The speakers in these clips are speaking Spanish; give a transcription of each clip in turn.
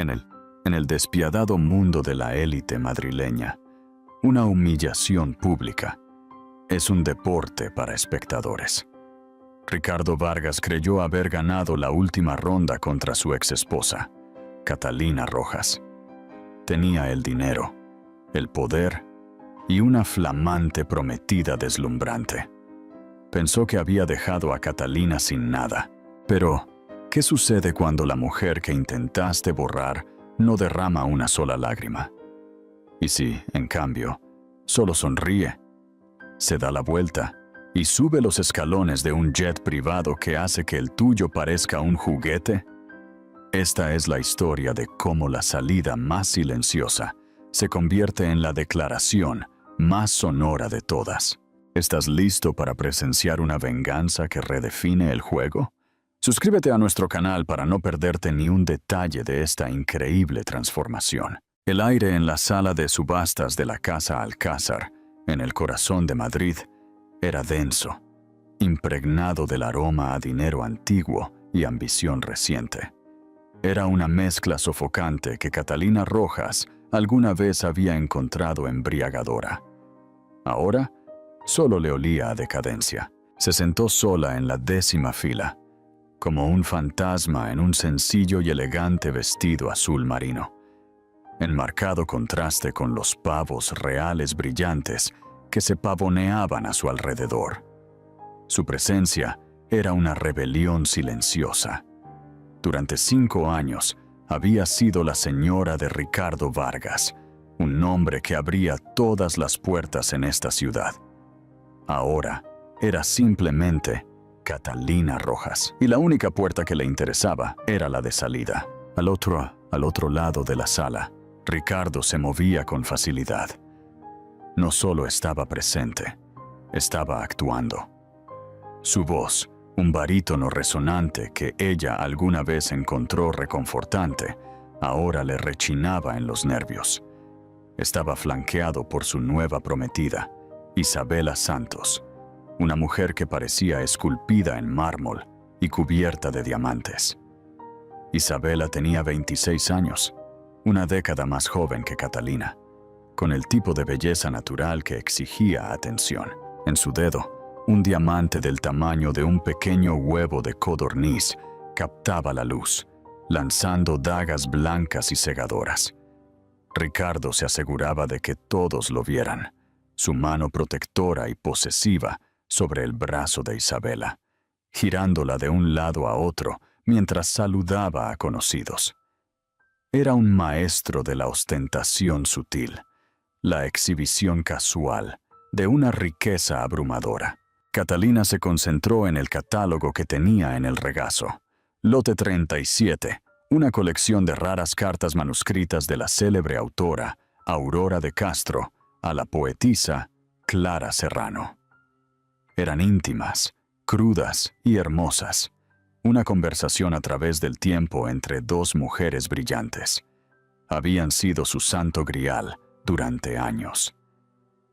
En el despiadado mundo de la élite madrileña, una humillación pública es un deporte para espectadores. Ricardo Vargas creyó haber ganado la última ronda contra su exesposa, Catalina Rojas. Tenía el dinero, el poder y una flamante prometida deslumbrante. Pensó que había dejado a Catalina sin nada. Pero, ¿qué sucede cuando la mujer que intentaste borrar no derrama una sola lágrima? Y si, en cambio, solo sonríe, se da la vuelta y sube los escalones de un jet privado que hace que el tuyo parezca un juguete? Esta es la historia de cómo la salida más silenciosa se convierte en la declaración más sonora de todas. ¿Estás listo para presenciar una venganza que redefine el juego? Suscríbete a nuestro canal para no perderte ni un detalle de esta increíble transformación. El aire en la sala de subastas de la Casa Alcázar, en el corazón de Madrid, era denso, impregnado del aroma a dinero antiguo y ambición reciente. Era una mezcla sofocante que Catalina Rojas alguna vez había encontrado embriagadora. Ahora, solo le olía a decadencia. Se sentó sola en la 10ª fila, como un fantasma en un sencillo y elegante vestido azul marino, en marcado contraste con los pavos reales brillantes que se pavoneaban a su alrededor. Su presencia era una rebelión silenciosa. Durante 5 años había sido la señora de Ricardo Vargas, un nombre que abría todas las puertas en esta ciudad. Ahora era simplemente Catalina Rojas, y la única puerta que le interesaba era la de salida. Al otro lado de la sala, Ricardo se movía con facilidad. No solo estaba presente, estaba actuando. Su voz, un barítono resonante que ella alguna vez encontró reconfortante, ahora le rechinaba en los nervios. Estaba flanqueado por su nueva prometida, Isabela Santos, una mujer que parecía esculpida en mármol y cubierta de diamantes. Isabela tenía 26 años, una década más joven que Catalina, con el tipo de belleza natural que exigía atención. En su dedo, un diamante del tamaño de un pequeño huevo de codorniz captaba la luz, lanzando dagas blancas y cegadoras. Ricardo se aseguraba de que todos lo vieran, su mano protectora y posesiva sobre el brazo de Isabela, girándola de un lado a otro mientras saludaba a conocidos. Era un maestro de la ostentación sutil, la exhibición casual de una riqueza abrumadora. Catalina se concentró en el catálogo que tenía en el regazo. Lote 37, una colección de raras cartas manuscritas de la célebre autora Aurora de Castro a la poetisa Clara Serrano. Eran íntimas, crudas y hermosas. Una conversación a través del tiempo entre dos mujeres brillantes. Habían sido su santo grial durante años.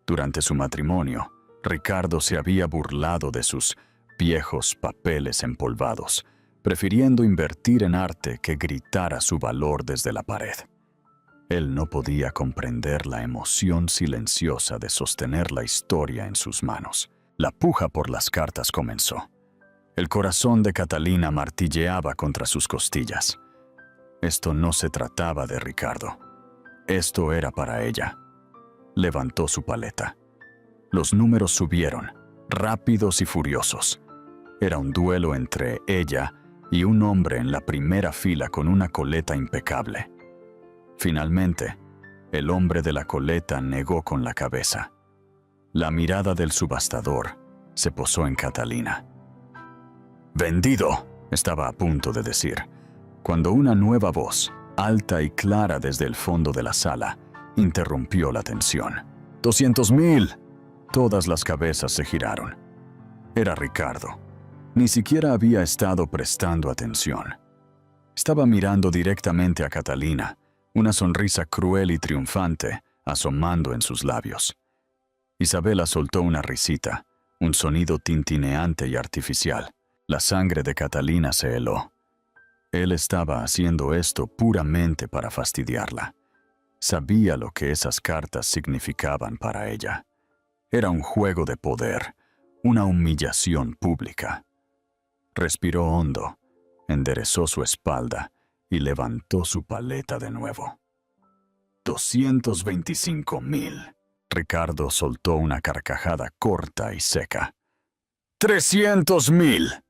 Durante su matrimonio, Ricardo se había burlado de sus viejos papeles empolvados, prefiriendo invertir en arte que gritar su valor desde la pared. Él no podía comprender la emoción silenciosa de sostener la historia en sus manos. La puja por las cartas comenzó. El corazón de Catalina martilleaba contra sus costillas. Esto no se trataba de Ricardo. Esto era para ella. Levantó su paleta. Los números subieron, rápidos y furiosos. Era un duelo entre ella y un hombre en la primera fila con una coleta impecable. Finalmente, el hombre de la coleta negó con la cabeza. La mirada del subastador se posó en Catalina. «¡Vendido!», estaba a punto de decir, cuando una nueva voz, alta y clara desde el fondo de la sala, interrumpió la tensión. «¡200,000!». Todas las cabezas se giraron. Era Ricardo. Ni siquiera había estado prestando atención. Estaba mirando directamente a Catalina, una sonrisa cruel y triunfante asomando en sus labios. Isabela soltó una risita, un sonido tintineante y artificial. La sangre de Catalina se heló. Él estaba haciendo esto puramente para fastidiarla. Sabía lo que esas cartas significaban para ella. Era un juego de poder, una humillación pública. Respiró hondo, enderezó su espalda y levantó su paleta de nuevo. 225,000. Ricardo soltó una carcajada corta y seca. 300,000.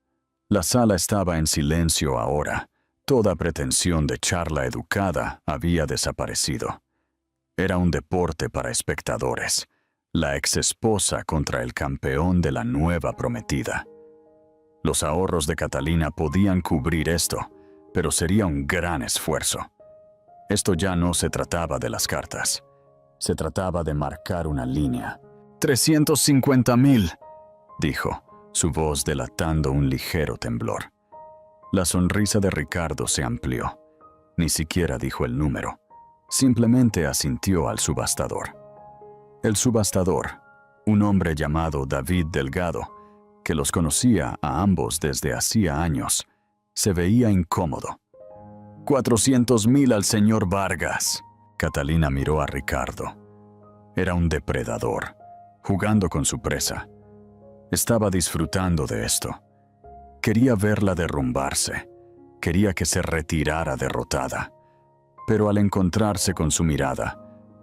La sala estaba en silencio ahora. Toda pretensión de charla educada había desaparecido. Era un deporte para espectadores. La exesposa contra el campeón de la nueva prometida. Los ahorros de Catalina podían cubrir esto, pero sería un gran esfuerzo. Esto ya no se trataba de las cartas. Se trataba de marcar una línea. 350,000, dijo, su voz delatando un ligero temblor. La sonrisa de Ricardo se amplió. Ni siquiera dijo el número. Simplemente asintió al subastador. El subastador, un hombre llamado David Delgado, que los conocía a ambos desde hacía años, se veía incómodo. 400,000 al señor Vargas. Catalina miró a Ricardo. Era un depredador, jugando con su presa. Estaba disfrutando de esto. Quería verla derrumbarse. Quería que se retirara derrotada. Pero al encontrarse con su mirada,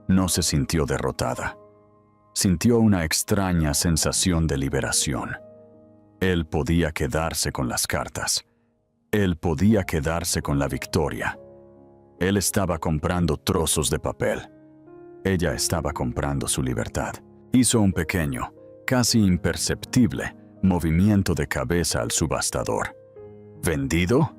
no se sintió derrotada. Sintió una extraña sensación de liberación. Él podía quedarse con las cartas. Él podía quedarse con la victoria. Él estaba comprando trozos de papel. Ella estaba comprando su libertad. Hizo un pequeño, casi imperceptible, movimiento de cabeza al subastador. ¿Vendido?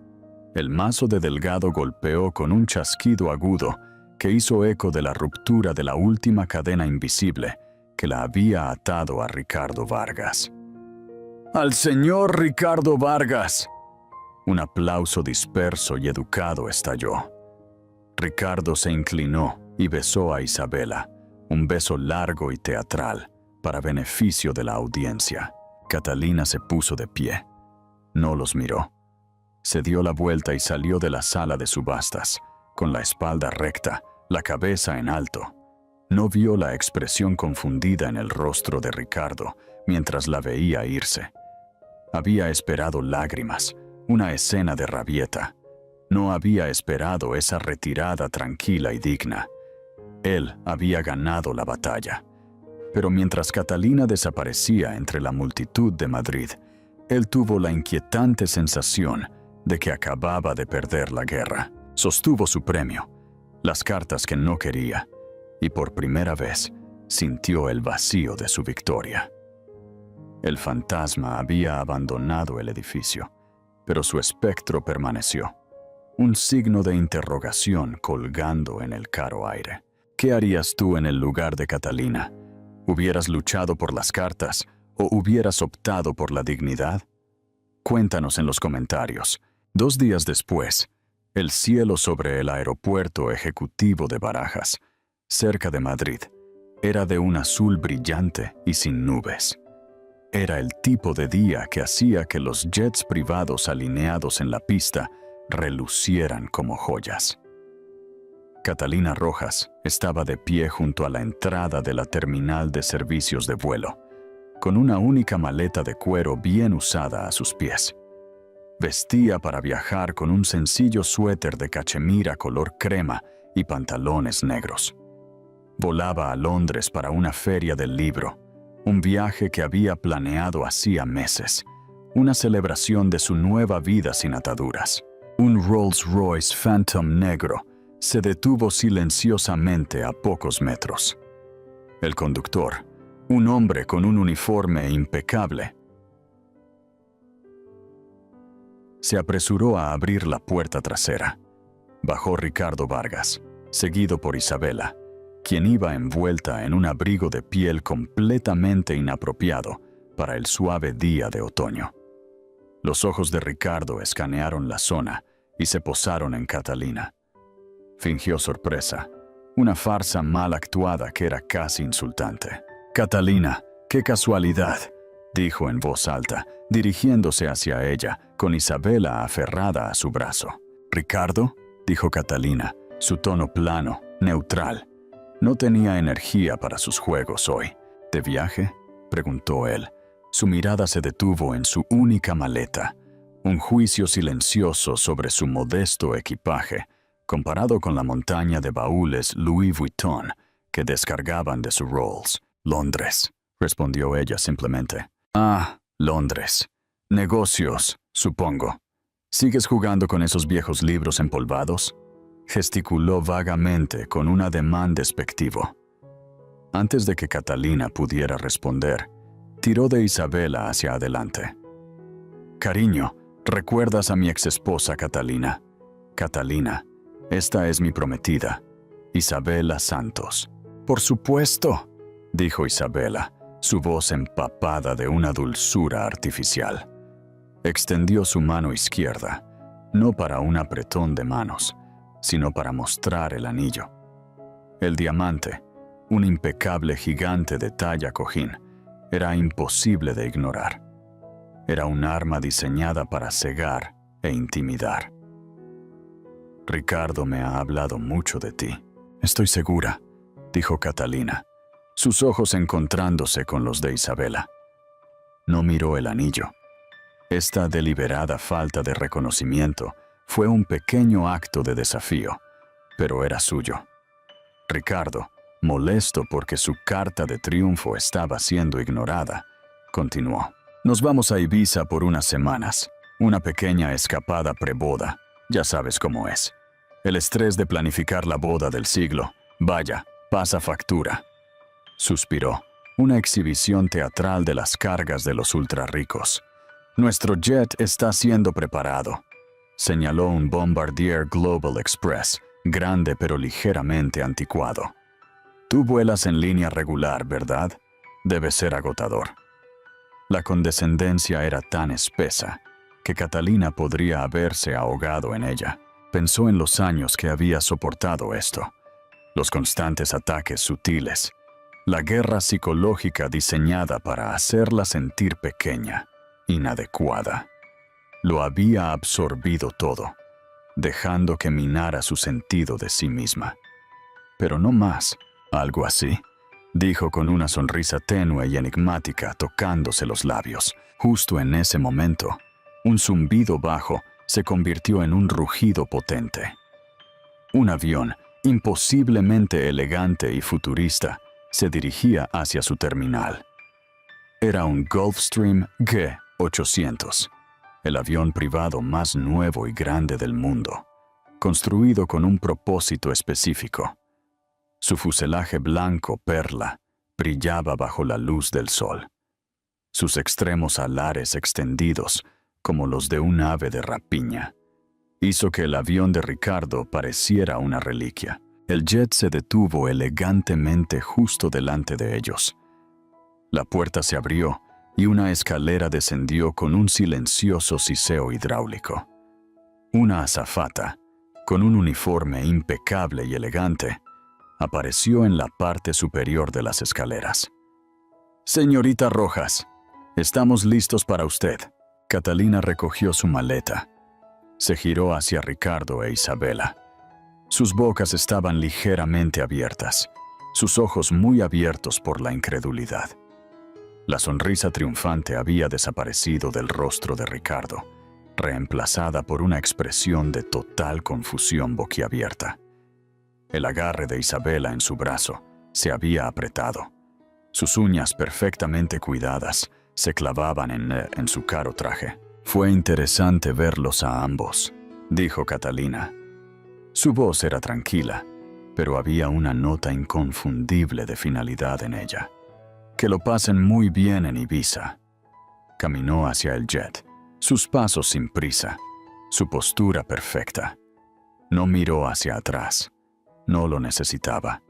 El mazo de Delgado golpeó con un chasquido agudo que hizo eco de la ruptura de la última cadena invisible que la había atado a Ricardo Vargas. ¡Al señor Ricardo Vargas! Un aplauso disperso y educado estalló. Ricardo se inclinó y besó a Isabela, un beso largo y teatral, para beneficio de la audiencia. Catalina se puso de pie. No los miró. Se dio la vuelta y salió de la sala de subastas, con la espalda recta, la cabeza en alto. No vio la expresión confundida en el rostro de Ricardo mientras la veía irse. Había esperado lágrimas, una escena de rabieta. No había esperado esa retirada tranquila y digna. Él había ganado la batalla. Pero mientras Catalina desaparecía entre la multitud de Madrid, él tuvo la inquietante sensación de que acababa de perder la guerra. Sostuvo su premio, las cartas que no quería, y por primera vez sintió el vacío de su victoria. El fantasma había abandonado el edificio, pero su espectro permaneció, un signo de interrogación colgando en el caro aire. ¿Qué harías tú en el lugar de Catalina? ¿Hubieras luchado por las cartas o hubieras optado por la dignidad? Cuéntanos en los comentarios. 2 días después, el cielo sobre el aeropuerto ejecutivo de Barajas, cerca de Madrid, era de un azul brillante y sin nubes. Era el tipo de día que hacía que los jets privados alineados en la pista relucieran como joyas. Catalina Rojas estaba de pie junto a la entrada de la terminal de servicios de vuelo, con una única maleta de cuero bien usada a sus pies. Vestía para viajar con un sencillo suéter de cachemira color crema y pantalones negros. Volaba a Londres para una feria del libro, un viaje que había planeado hacía meses, una celebración de su nueva vida sin ataduras. Un Rolls-Royce Phantom negro se detuvo silenciosamente a pocos metros. El conductor, un hombre con un uniforme impecable, se apresuró a abrir la puerta trasera. Bajó Ricardo Vargas, seguido por Isabela, quien iba envuelta en un abrigo de piel completamente inapropiado para el suave día de otoño. Los ojos de Ricardo escanearon la zona y se posaron en Catalina. Fingió sorpresa, una farsa mal actuada que era casi insultante. «Catalina, qué casualidad», dijo en voz alta, dirigiéndose hacia ella, con Isabela aferrada a su brazo. «Ricardo», dijo Catalina, su tono plano, neutral. No tenía energía para sus juegos hoy. ¿De viaje?, preguntó él. Su mirada se detuvo en su única maleta, un juicio silencioso sobre su modesto equipaje, comparado con la montaña de baúles Louis Vuitton que descargaban de su Rolls. «Londres», respondió ella simplemente. «Ah, Londres. Negocios, supongo. ¿Sigues jugando con esos viejos libros empolvados?», gesticuló vagamente con un ademán despectivo. Antes de que Catalina pudiera responder, tiró de Isabela hacia adelante. «Cariño, ¿recuerdas a mi exesposa Catalina? Catalina, esta es mi prometida, Isabela Santos». «Por supuesto», dijo Isabela, su voz empapada de una dulzura artificial. Extendió su mano izquierda, no para un apretón de manos, sino para mostrar el anillo. El diamante, un impecable gigante de talla cojín, era imposible de ignorar. Era un arma diseñada para cegar e intimidar. «Ricardo me ha hablado mucho de ti. Estoy segura», dijo Catalina, sus ojos encontrándose con los de Isabela. No miró el anillo. Esta deliberada falta de reconocimiento fue un pequeño acto de desafío, pero era suyo. Ricardo, molesto porque su carta de triunfo estaba siendo ignorada, continuó. «Nos vamos a Ibiza por unas semanas, una pequeña escapada preboda, ya sabes cómo es. El estrés de planificar la boda del siglo, vaya, pasa factura». Suspiró, una exhibición teatral de las cargas de los ultrarricos. «Nuestro jet está siendo preparado», señaló un Bombardier Global Express, grande pero ligeramente anticuado. «Tú vuelas en línea regular, ¿verdad? Debe ser agotador». La condescendencia era tan espesa que Catalina podría haberse ahogado en ella. Pensó en los años que había soportado esto, los constantes ataques sutiles, la guerra psicológica diseñada para hacerla sentir pequeña, inadecuada. Lo había absorbido todo, dejando que minara su sentido de sí misma. «Pero no más, algo así», dijo con una sonrisa tenue y enigmática, tocándose los labios. Justo en ese momento, un zumbido bajo se convirtió en un rugido potente. Un avión, imposiblemente elegante y futurista, se dirigía hacia su terminal. Era un Gulfstream G-800, el avión privado más nuevo y grande del mundo, construido con un propósito específico. Su fuselaje blanco perla brillaba bajo la luz del sol. Sus extremos alares extendidos, como los de un ave de rapiña, hizo que el avión de Ricardo pareciera una reliquia. El jet se detuvo elegantemente justo delante de ellos. La puerta se abrió y una escalera descendió con un silencioso siseo hidráulico. Una azafata, con un uniforme impecable y elegante, apareció en la parte superior de las escaleras. «Señorita Rojas, estamos listos para usted». Catalina recogió su maleta. Se giró hacia Ricardo e Isabela. Sus bocas estaban ligeramente abiertas, sus ojos muy abiertos por la incredulidad. La sonrisa triunfante había desaparecido del rostro de Ricardo, reemplazada por una expresión de total confusión boquiabierta. El agarre de Isabela en su brazo se había apretado. Sus uñas perfectamente cuidadas se clavaban en su caro traje. «Fue interesante verlos a ambos», dijo Catalina. Su voz era tranquila, pero había una nota inconfundible de finalidad en ella. «Que lo pasen muy bien en Ibiza». Caminó hacia el jet, sus pasos sin prisa, su postura perfecta. No miró hacia atrás. No lo necesitaba.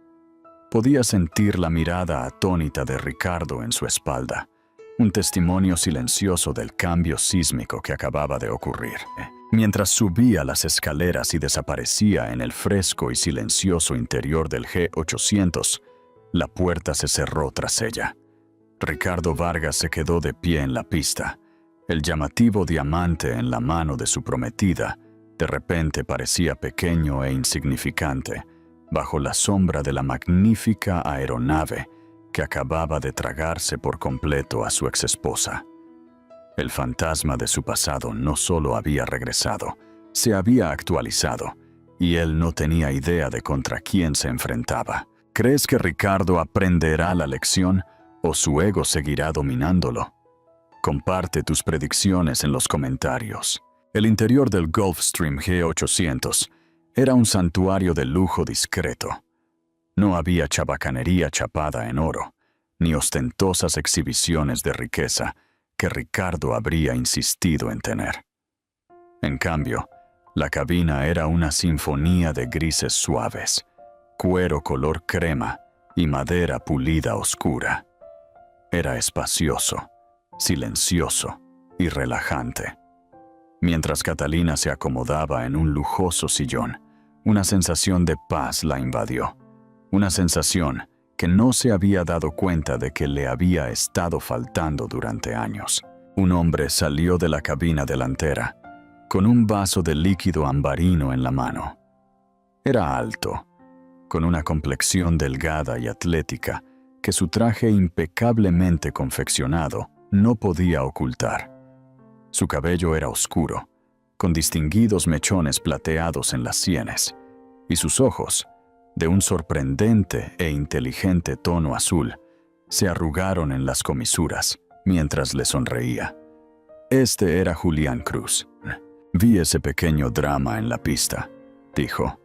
Podía sentir la mirada atónita de Ricardo en su espalda, un testimonio silencioso del cambio sísmico que acababa de ocurrir. Mientras subía las escaleras y desaparecía en el fresco y silencioso interior del G-800, la puerta se cerró tras ella. Ricardo Vargas se quedó de pie en la pista, el llamativo diamante en la mano de su prometida, De repente parecía pequeño e insignificante bajo la sombra de la magnífica aeronave que acababa de tragarse por completo a su exesposa. El fantasma de su pasado no solo había regresado, se había actualizado, y él no tenía idea de contra quién se enfrentaba. ¿Crees que Ricardo aprenderá la lección o su ego seguirá dominándolo? Comparte tus predicciones en los comentarios. El interior del Gulfstream G800 era un santuario de lujo discreto. No había chabacanería chapada en oro, ni ostentosas exhibiciones de riqueza que Ricardo habría insistido en tener. En cambio, la cabina era una sinfonía de grises suaves, cuero color crema y madera pulida oscura. Era espacioso, silencioso y relajante. Mientras Catalina se acomodaba en un lujoso sillón, una sensación de paz la invadió. Una sensación que no se había dado cuenta de que le había estado faltando durante años. Un hombre salió de la cabina delantera, con un vaso de líquido ambarino en la mano. Era alto, con una complexión delgada y atlética que su traje impecablemente confeccionado no podía ocultar. Su cabello era oscuro, con distinguidos mechones plateados en las sienes, y sus ojos, de un sorprendente e inteligente tono azul, se arrugaron en las comisuras mientras le sonreía. Este era Julián Cruz. Vi ese pequeño drama en la pista, dijo,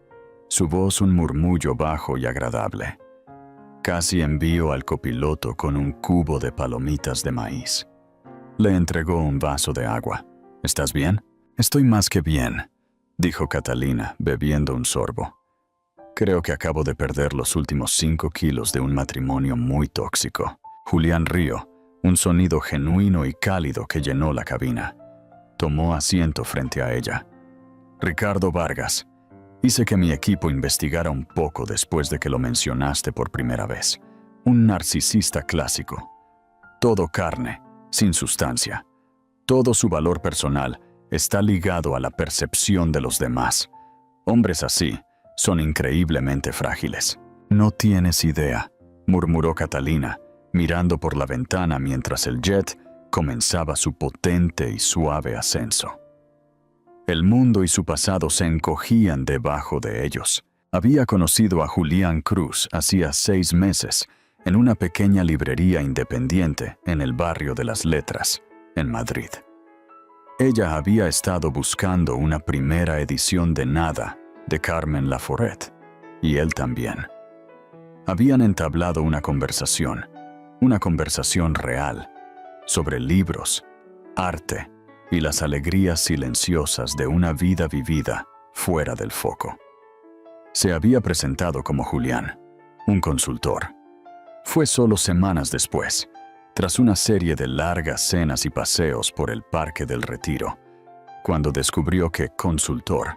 su voz un murmullo bajo y agradable. Casi envió al copiloto con un cubo de palomitas de maíz. Le entregó un vaso de agua. ¿Estás bien? Estoy más que bien, dijo Catalina, bebiendo un sorbo. Creo que acabo de perder los últimos 5 kilos de un matrimonio muy tóxico. Julián rió, un sonido genuino y cálido que llenó la cabina. Tomó asiento frente a ella. Ricardo Vargas, hice que mi equipo investigara un poco después de que lo mencionaste por primera vez. Un narcisista clásico. Todo carne, sin sustancia. Todo su valor personal está ligado a la percepción de los demás. Hombres así son increíblemente frágiles. No tienes idea, murmuró Catalina, mirando por la ventana mientras el jet comenzaba su potente y suave ascenso. El mundo y su pasado se encogían debajo de ellos. Había conocido a Julián Cruz hacía 6 meses, en una pequeña librería independiente en el barrio de las Letras, en Madrid. Ella había estado buscando una primera edición de Nada, de Carmen Laforet, y él también. Habían entablado una conversación real, sobre libros, arte y las alegrías silenciosas de una vida vivida fuera del foco. Se había presentado como Julián, un consultor. Fue solo semanas después, tras una serie de largas cenas y paseos por el Parque del Retiro, cuando descubrió que consultor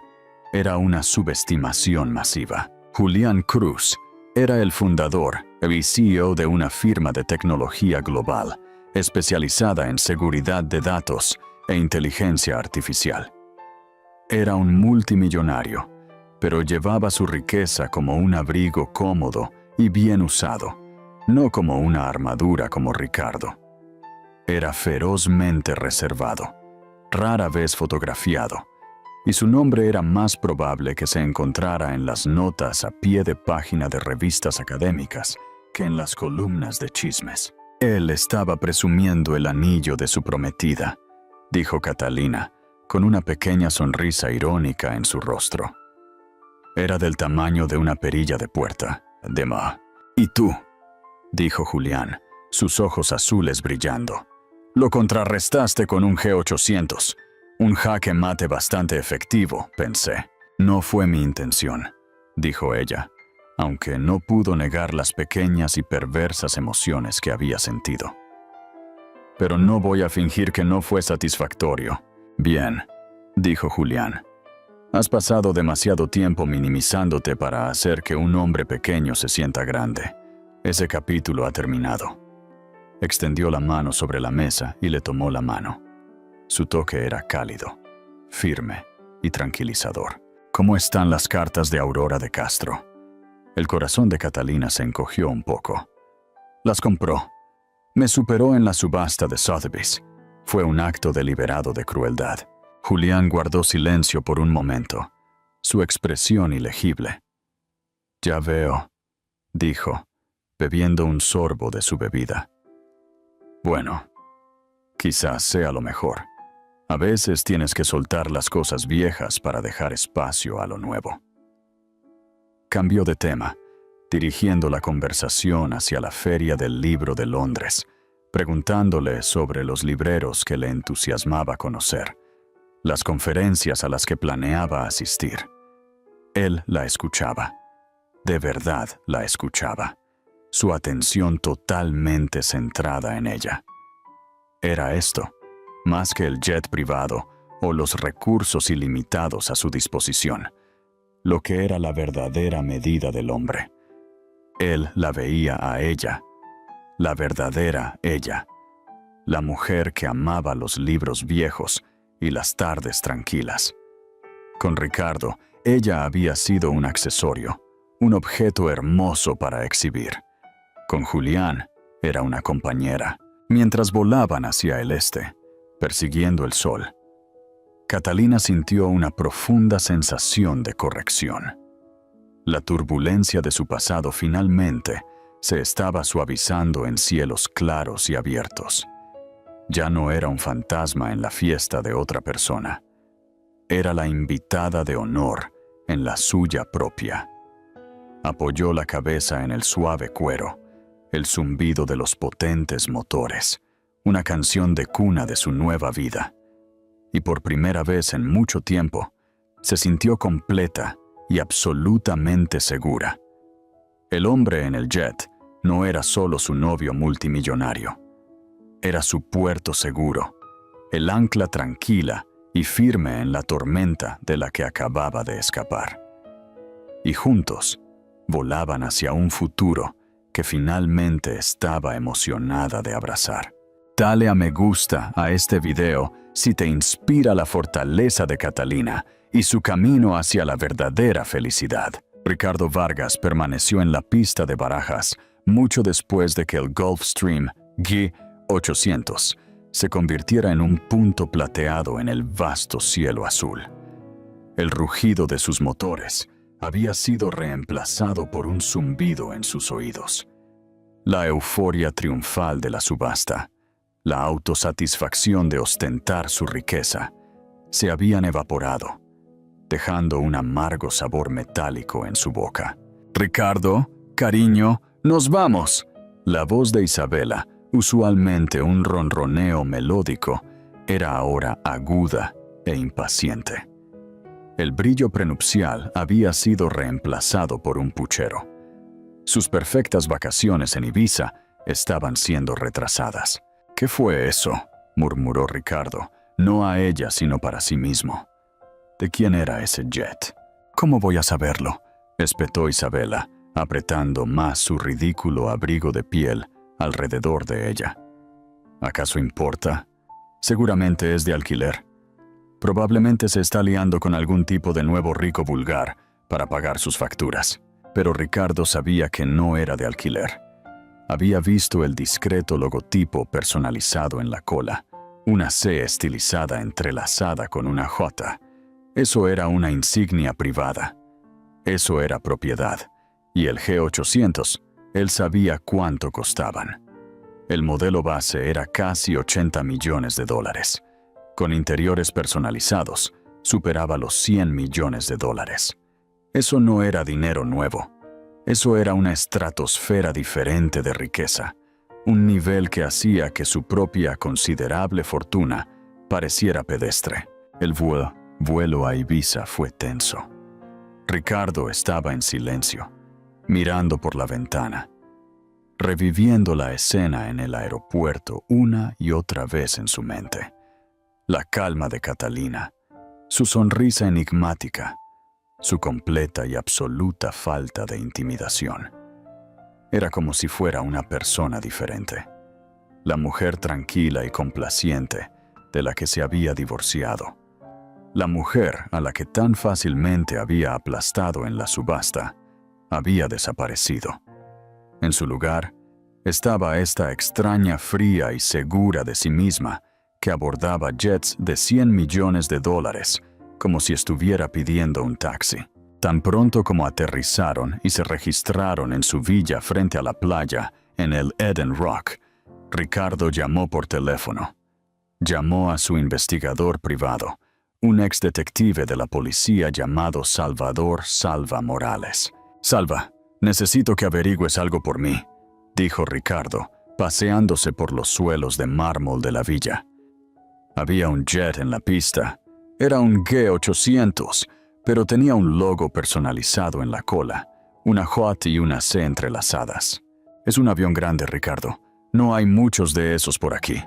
era una subestimación masiva. Julián Cruz era el fundador y CEO de una firma de tecnología global especializada en seguridad de datos e inteligencia artificial. Era un multimillonario, pero llevaba su riqueza como un abrigo cómodo y bien usado, no como una armadura como Ricardo. Era ferozmente reservado, rara vez fotografiado, y su nombre era más probable que se encontrara en las notas a pie de página de revistas académicas que en las columnas de chismes. Él estaba presumiendo el anillo de su prometida, dijo Catalina, con una pequeña sonrisa irónica en su rostro. Era del tamaño de una perilla de puerta. ¿Y tú?, dijo Julián, sus ojos azules brillando. Lo contrarrestaste con un G800. Un jaque mate bastante efectivo, pensé. No fue mi intención, dijo ella, aunque no pudo negar las pequeñas y perversas emociones que había sentido. Pero no voy a fingir que no fue satisfactorio. Bien, dijo Julián. Has pasado demasiado tiempo minimizándote para hacer que un hombre pequeño se sienta grande. Ese capítulo ha terminado. Extendió la mano sobre la mesa y le tomó la mano. Su toque era cálido, firme y tranquilizador. ¿Cómo están las cartas de Aurora de Castro? El corazón de Catalina se encogió un poco. Las compró. Me superó en la subasta de Sotheby's. Fue un acto deliberado de crueldad. Julián guardó silencio por un momento, su expresión ilegible. «Ya veo», dijo, bebiendo un sorbo de su bebida. «Bueno, quizás sea lo mejor. A veces tienes que soltar las cosas viejas para dejar espacio a lo nuevo». Cambió de tema, dirigiendo la conversación hacia la Feria del Libro de Londres, preguntándole sobre los libreros que le entusiasmaba conocer, las conferencias a las que planeaba asistir. Él la escuchaba. De verdad la escuchaba, su atención totalmente centrada en ella. Era esto, más que el jet privado o los recursos ilimitados a su disposición, lo que era la verdadera medida del hombre. Él la veía a ella, la verdadera ella, la mujer que amaba los libros viejos y las tardes tranquilas. Con Ricardo, ella había sido un accesorio, un objeto hermoso para exhibir. Con Julián, era una compañera. Mientras volaban hacia el este, persiguiendo el sol, Catalina sintió una profunda sensación de corrección. La turbulencia de su pasado finalmente se estaba suavizando en cielos claros y abiertos. Ya no era un fantasma en la fiesta de otra persona. Era la invitada de honor en la suya propia. Apoyó la cabeza en el suave cuero, el zumbido de los potentes motores, una canción de cuna de su nueva vida. Y por primera vez en mucho tiempo, se sintió completa y absolutamente segura. El hombre en el jet no era solo su novio multimillonario. Era su puerto seguro, el ancla tranquila y firme en la tormenta de la que acababa de escapar. Y juntos, volaban hacia un futuro que finalmente estaba emocionada de abrazar. Dale a me gusta a este video si te inspira la fortaleza de Catalina y su camino hacia la verdadera felicidad. Ricardo Vargas permaneció en la pista de Barajas mucho después de que el Gulfstream G800 se convirtiera en un punto plateado en el vasto cielo azul. El rugido de sus motores había sido reemplazado por un zumbido en sus oídos. La euforia triunfal de la subasta, la autosatisfacción de ostentar su riqueza, se habían evaporado, dejando un amargo sabor metálico en su boca. «Ricardo, cariño, nos vamos». La voz de Isabela, usualmente un ronroneo melódico, era ahora aguda e impaciente. El brillo prenupcial había sido reemplazado por un puchero. Sus perfectas vacaciones en Ibiza estaban siendo retrasadas. «¿Qué fue eso?», murmuró Ricardo, no a ella sino para sí mismo. ¿De quién era ese jet? «¿Cómo voy a saberlo?», espetó Isabela, apretando más su ridículo abrigo de piel alrededor de ella. «¿Acaso importa? Seguramente es de alquiler. Probablemente se está liando con algún tipo de nuevo rico vulgar para pagar sus facturas». Pero Ricardo sabía que no era de alquiler. Había visto el discreto logotipo personalizado en la cola, una C estilizada entrelazada con una J. Eso era una insignia privada. Eso era propiedad. Y el G800, él sabía cuánto costaban. El modelo base era casi $80 millones. Con interiores personalizados, superaba los $100 millones. Eso no era dinero nuevo. Eso era una estratosfera diferente de riqueza, un nivel que hacía que su propia considerable fortuna pareciera pedestre. El vuelo a Ibiza fue tenso. Ricardo estaba en silencio, mirando por la ventana, reviviendo la escena en el aeropuerto una y otra vez en su mente. La calma de Catalina, su sonrisa enigmática, su completa y absoluta falta de intimidación. Era como si fuera una persona diferente, la mujer tranquila y complaciente de la que se había divorciado. La mujer a la que tan fácilmente había aplastado en la subasta había desaparecido. En su lugar estaba esta extraña, fría y segura de sí misma que abordaba jets de $100 millones como si estuviera pidiendo un taxi. Tan pronto como aterrizaron y se registraron en su villa frente a la playa, en el Eden Rock, Ricardo llamó por teléfono. Llamó a su investigador privado, un ex detective de la policía llamado Salvador Salva Morales. «Salva, necesito que averigües algo por mí», dijo Ricardo, paseándose por los suelos de mármol de la villa. Había un jet en la pista. Era un G-800, pero tenía un logo personalizado en la cola, una J y una C entrelazadas. «Es un avión grande, Ricardo. No hay muchos de esos por aquí»,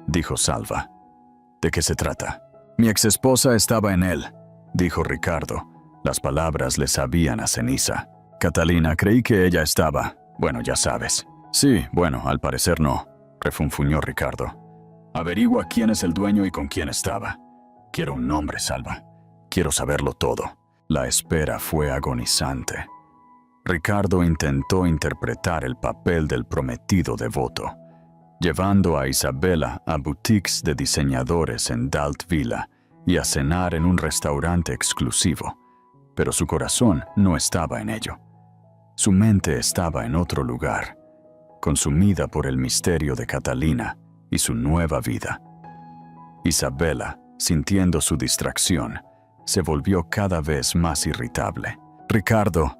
dijo Salva. «¿De qué se trata?» «Mi exesposa estaba en él», dijo Ricardo. Las palabras le sabían a ceniza. «Catalina, creí que ella estaba. Bueno, ya sabes». «Sí, bueno, al parecer no», refunfuñó Ricardo. «Averigua quién es el dueño y con quién estaba. Quiero un nombre, Salva. Quiero saberlo todo». La espera fue agonizante. Ricardo intentó interpretar el papel del prometido devoto, llevando a Isabela a boutiques de diseñadores en Dalt Villa y a cenar en un restaurante exclusivo, pero su corazón no estaba en ello. Su mente estaba en otro lugar, consumida por el misterio de Catalina y su nueva vida. Isabela, sintiendo su distracción, se volvió cada vez más irritable. «Ricardo,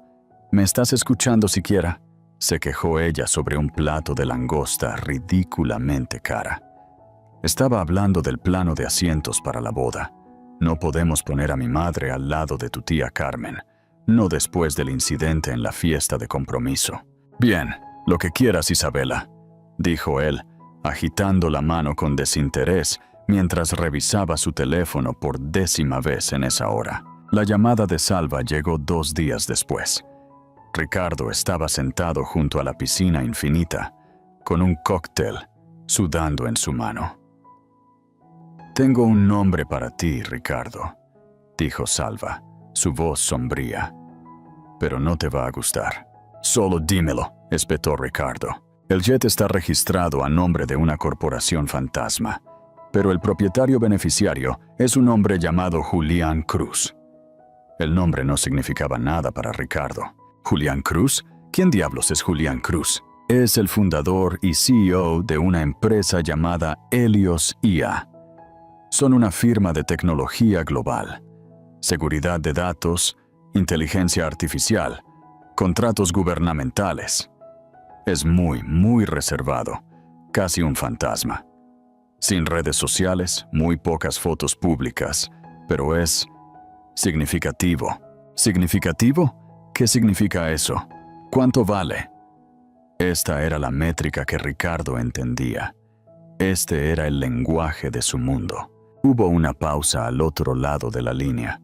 ¿me estás escuchando siquiera?», se quejó ella sobre un plato de langosta ridículamente cara. «Estaba hablando del plano de asientos para la boda. No podemos poner a mi madre al lado de tu tía Carmen, no después del incidente en la fiesta de compromiso». «Bien, lo que quieras, Isabela», dijo él, agitando la mano con desinterés mientras revisaba su teléfono por 10ª vez en esa hora. La llamada de Salva llegó 2 días después. Ricardo estaba sentado junto a la piscina infinita, con un cóctel, sudando en su mano. «Tengo un nombre para ti, Ricardo», dijo Salva, su voz sombría. «Pero no te va a gustar». «Solo dímelo», espetó Ricardo. «El jet está registrado a nombre de una corporación fantasma, pero el propietario beneficiario es un hombre llamado Julián Cruz». El nombre no significaba nada para Ricardo. «¿Julián Cruz? ¿Quién diablos es Julián Cruz?» «Es el fundador y CEO de una empresa llamada Helios IA. Son una firma de tecnología global. Seguridad de datos, inteligencia artificial, contratos gubernamentales. Es muy reservado, casi un fantasma. Sin redes sociales, muy pocas fotos públicas, pero es significativo». «¿Significativo? ¿Qué significa eso? ¿Cuánto vale?» Esta era la métrica que Ricardo entendía. Este era el lenguaje de su mundo. Hubo una pausa al otro lado de la línea.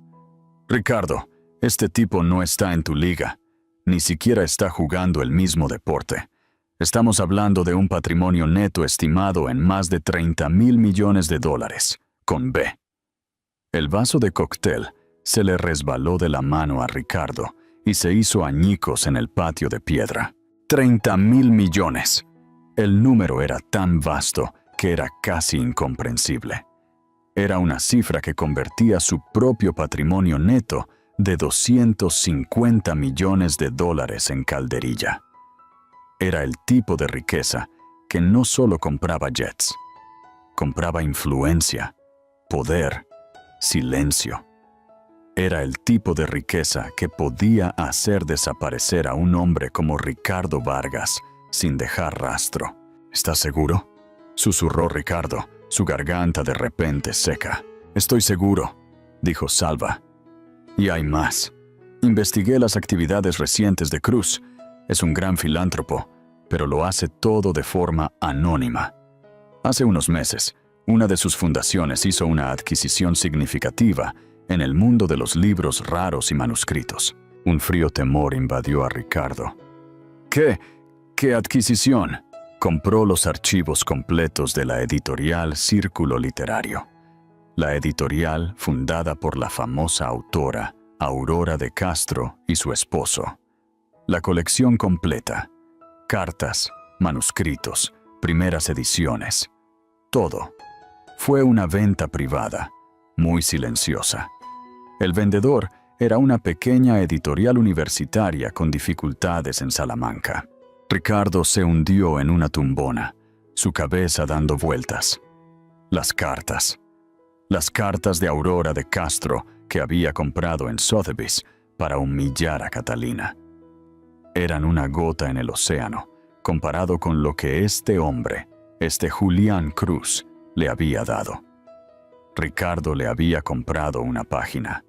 «Ricardo, este tipo no está en tu liga. Ni siquiera está jugando el mismo deporte. Estamos hablando de un patrimonio neto estimado en más de $30 mil millones, con B». El vaso de cóctel se le resbaló de la mano a Ricardo y se hizo añicos en el patio de piedra. $30 mil millones. El número era tan vasto que era casi incomprensible. Era una cifra que convertía su propio patrimonio neto de $250 millones en calderilla. Era el tipo de riqueza que no solo compraba jets, compraba influencia, poder, silencio. Era el tipo de riqueza que podía hacer desaparecer a un hombre como Ricardo Vargas sin dejar rastro. «¿Estás seguro?», susurró Ricardo, su garganta de repente seca. «Estoy seguro», dijo Salva. «Y hay más. Investigué las actividades recientes de Cruz. Es un gran filántropo, pero lo hace todo de forma anónima. Hace unos meses, una de sus fundaciones hizo una adquisición significativa en el mundo de los libros raros y manuscritos». Un frío temor invadió a Ricardo. ¿Qué adquisición?» «Compró los archivos completos de la editorial Círculo Literario. la editorial fundada por la famosa autora Aurora de Castro y su esposo. La colección completa, cartas, manuscritos, primeras ediciones, todo. Fue una venta privada, muy silenciosa. El vendedor era una pequeña editorial universitaria con dificultades en Salamanca. Ricardo se hundió en una tumbona, su cabeza dando vueltas. Las cartas de Aurora de Castro que había comprado en Sotheby's para humillar a Catalina. Eran una gota en el océano, comparado con lo que este hombre, este Julián Cruz, le había dado. Ricardo le había comprado una página.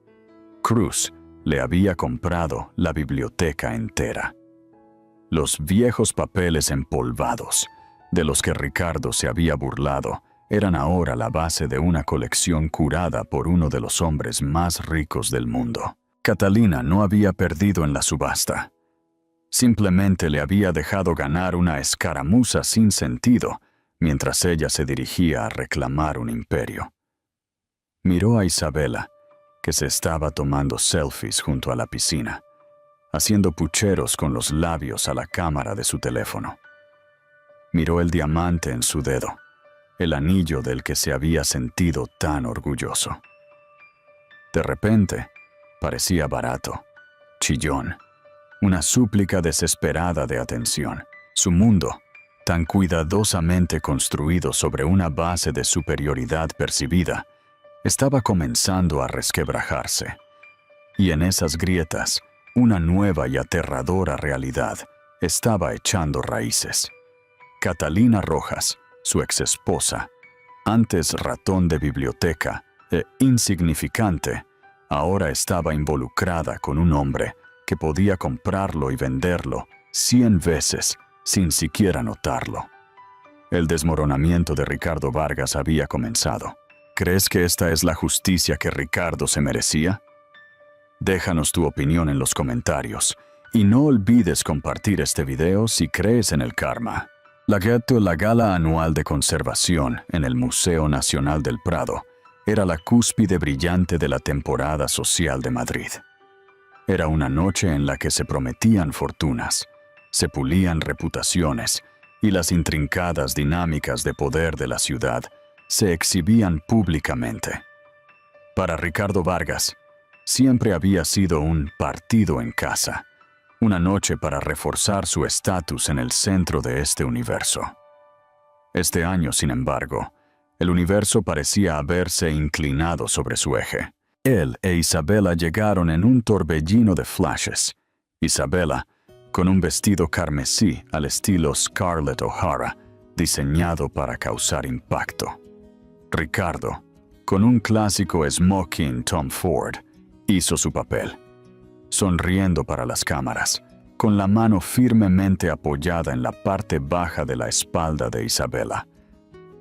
Cruz le había comprado la biblioteca entera. Los viejos papeles empolvados, de los que Ricardo se había burlado, eran ahora la base de una colección curada por uno de los hombres más ricos del mundo. Catalina no había perdido en la subasta. Simplemente le había dejado ganar una escaramuza sin sentido, mientras ella se dirigía a reclamar un imperio. Miró a Isabela, que se estaba tomando selfies junto a la piscina, haciendo pucheros con los labios a la cámara de su teléfono. Miró el diamante en su dedo, el anillo del que se había sentido tan orgulloso. De repente, parecía barato, chillón, una súplica desesperada de atención. Su mundo, tan cuidadosamente construido sobre una base de superioridad percibida, estaba comenzando a resquebrajarse. Y en esas grietas, una nueva y aterradora realidad estaba echando raíces. Catalina Rojas, su exesposa, antes ratón de biblioteca e insignificante, ahora estaba involucrada con un hombre que podía comprarlo y venderlo 100 veces sin siquiera notarlo. El desmoronamiento de Ricardo Vargas había comenzado. ¿Crees que esta es la justicia que Ricardo se merecía? Déjanos tu opinión en los comentarios y no olvides compartir este video si crees en el karma. La gala anual de conservación en el Museo Nacional del Prado era la cúspide brillante de la temporada social de Madrid. Era una noche en la que se prometían fortunas, se pulían reputaciones y las intrincadas dinámicas de poder de la ciudad se exhibían públicamente. Para Ricardo Vargas, siempre había sido un partido en casa, una noche para reforzar su estatus en el centro de este universo. Este año, sin embargo, el universo parecía haberse inclinado sobre su eje. Él e Isabela llegaron en un torbellino de flashes. Isabela, con un vestido carmesí al estilo Scarlett O'Hara, diseñado para causar impacto. Ricardo, con un clásico smoking Tom Ford, hizo su papel, sonriendo para las cámaras, con la mano firmemente apoyada en la parte baja de la espalda de Isabela.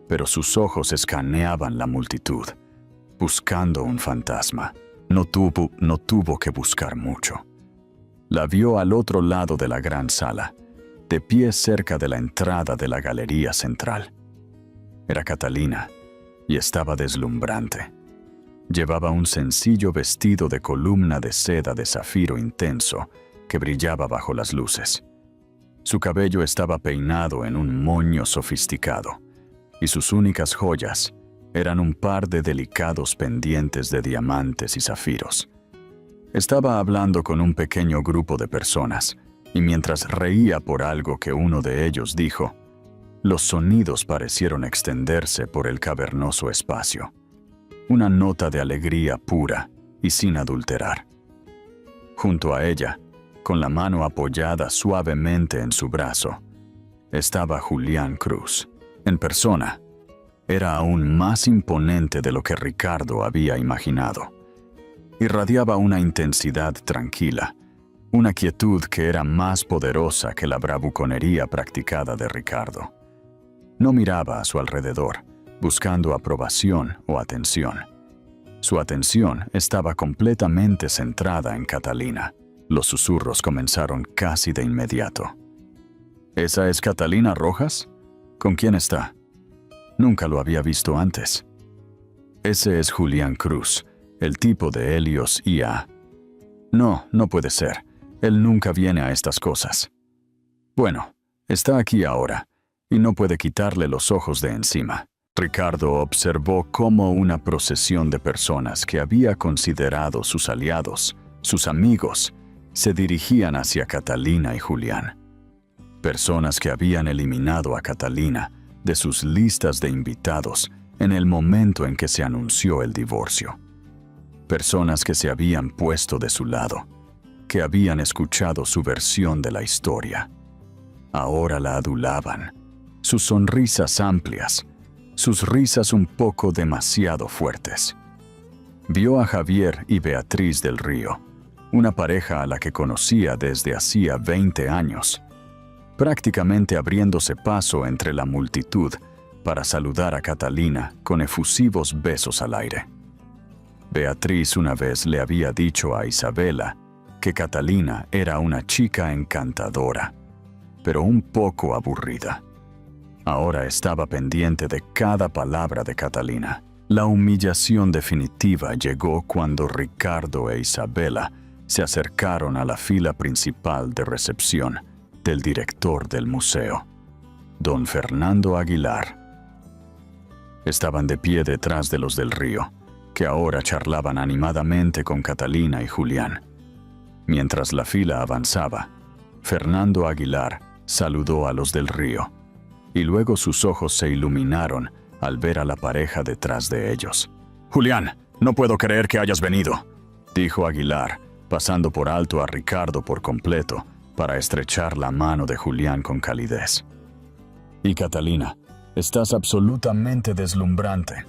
Pero sus ojos escaneaban la multitud, buscando un fantasma. No tuvo que buscar mucho. La vio al otro lado de la gran sala, de pie cerca de la entrada de la galería central. Era Catalina, y estaba deslumbrante. Llevaba un sencillo vestido de columna de seda de zafiro intenso que brillaba bajo las luces. Su cabello estaba peinado en un moño sofisticado, y sus únicas joyas eran un par de delicados pendientes de diamantes y zafiros. Estaba hablando con un pequeño grupo de personas, y mientras reía por algo que uno de ellos dijo, los sonidos parecieron extenderse por el cavernoso espacio. Una nota de alegría pura y sin adulterar. Junto a ella, con la mano apoyada suavemente en su brazo, estaba Julián Cruz. En persona, era aún más imponente de lo que Ricardo había imaginado. Irradiaba una intensidad tranquila, una quietud que era más poderosa que la bravuconería practicada de Ricardo. No miraba a su alrededor, buscando aprobación o atención. Su atención estaba completamente centrada en Catalina. Los susurros comenzaron casi de inmediato. ¿Esa es Catalina Rojas? ¿Con quién está? Nunca lo había visto antes. Ese es Julián Cruz, el tipo de Helios IA. No, no puede ser. Él nunca viene a estas cosas. Bueno, está aquí ahora, y no puede quitarle los ojos de encima. Ricardo observó cómo una procesión de personas que había considerado sus aliados, sus amigos, se dirigían hacia Catalina y Julián. Personas que habían eliminado a Catalina de sus listas de invitados en el momento en que se anunció el divorcio. Personas que se habían puesto de su lado, que habían escuchado su versión de la historia. Ahora la adulaban, sus sonrisas amplias, sus risas un poco demasiado fuertes. Vio a Javier y Beatriz del Río, una pareja a la que conocía desde hacía 20 años, prácticamente abriéndose paso entre la multitud para saludar a Catalina con efusivos besos al aire. Beatriz una vez le había dicho a Isabela que Catalina era una chica encantadora, pero un poco aburrida. Ahora estaba pendiente de cada palabra de Catalina. La humillación definitiva llegó cuando Ricardo e Isabela se acercaron a la fila principal de recepción del director del museo, don Fernando Aguilar. Estaban de pie detrás de los del Río, que ahora charlaban animadamente con Catalina y Julián. Mientras la fila avanzaba, Fernando Aguilar saludó a los del Río, y luego sus ojos se iluminaron al ver a la pareja detrás de ellos. «Julián, no puedo creer que hayas venido», dijo Aguilar, pasando por alto a Ricardo por completo para estrechar la mano de Julián con calidez. «Y Catalina, estás absolutamente deslumbrante.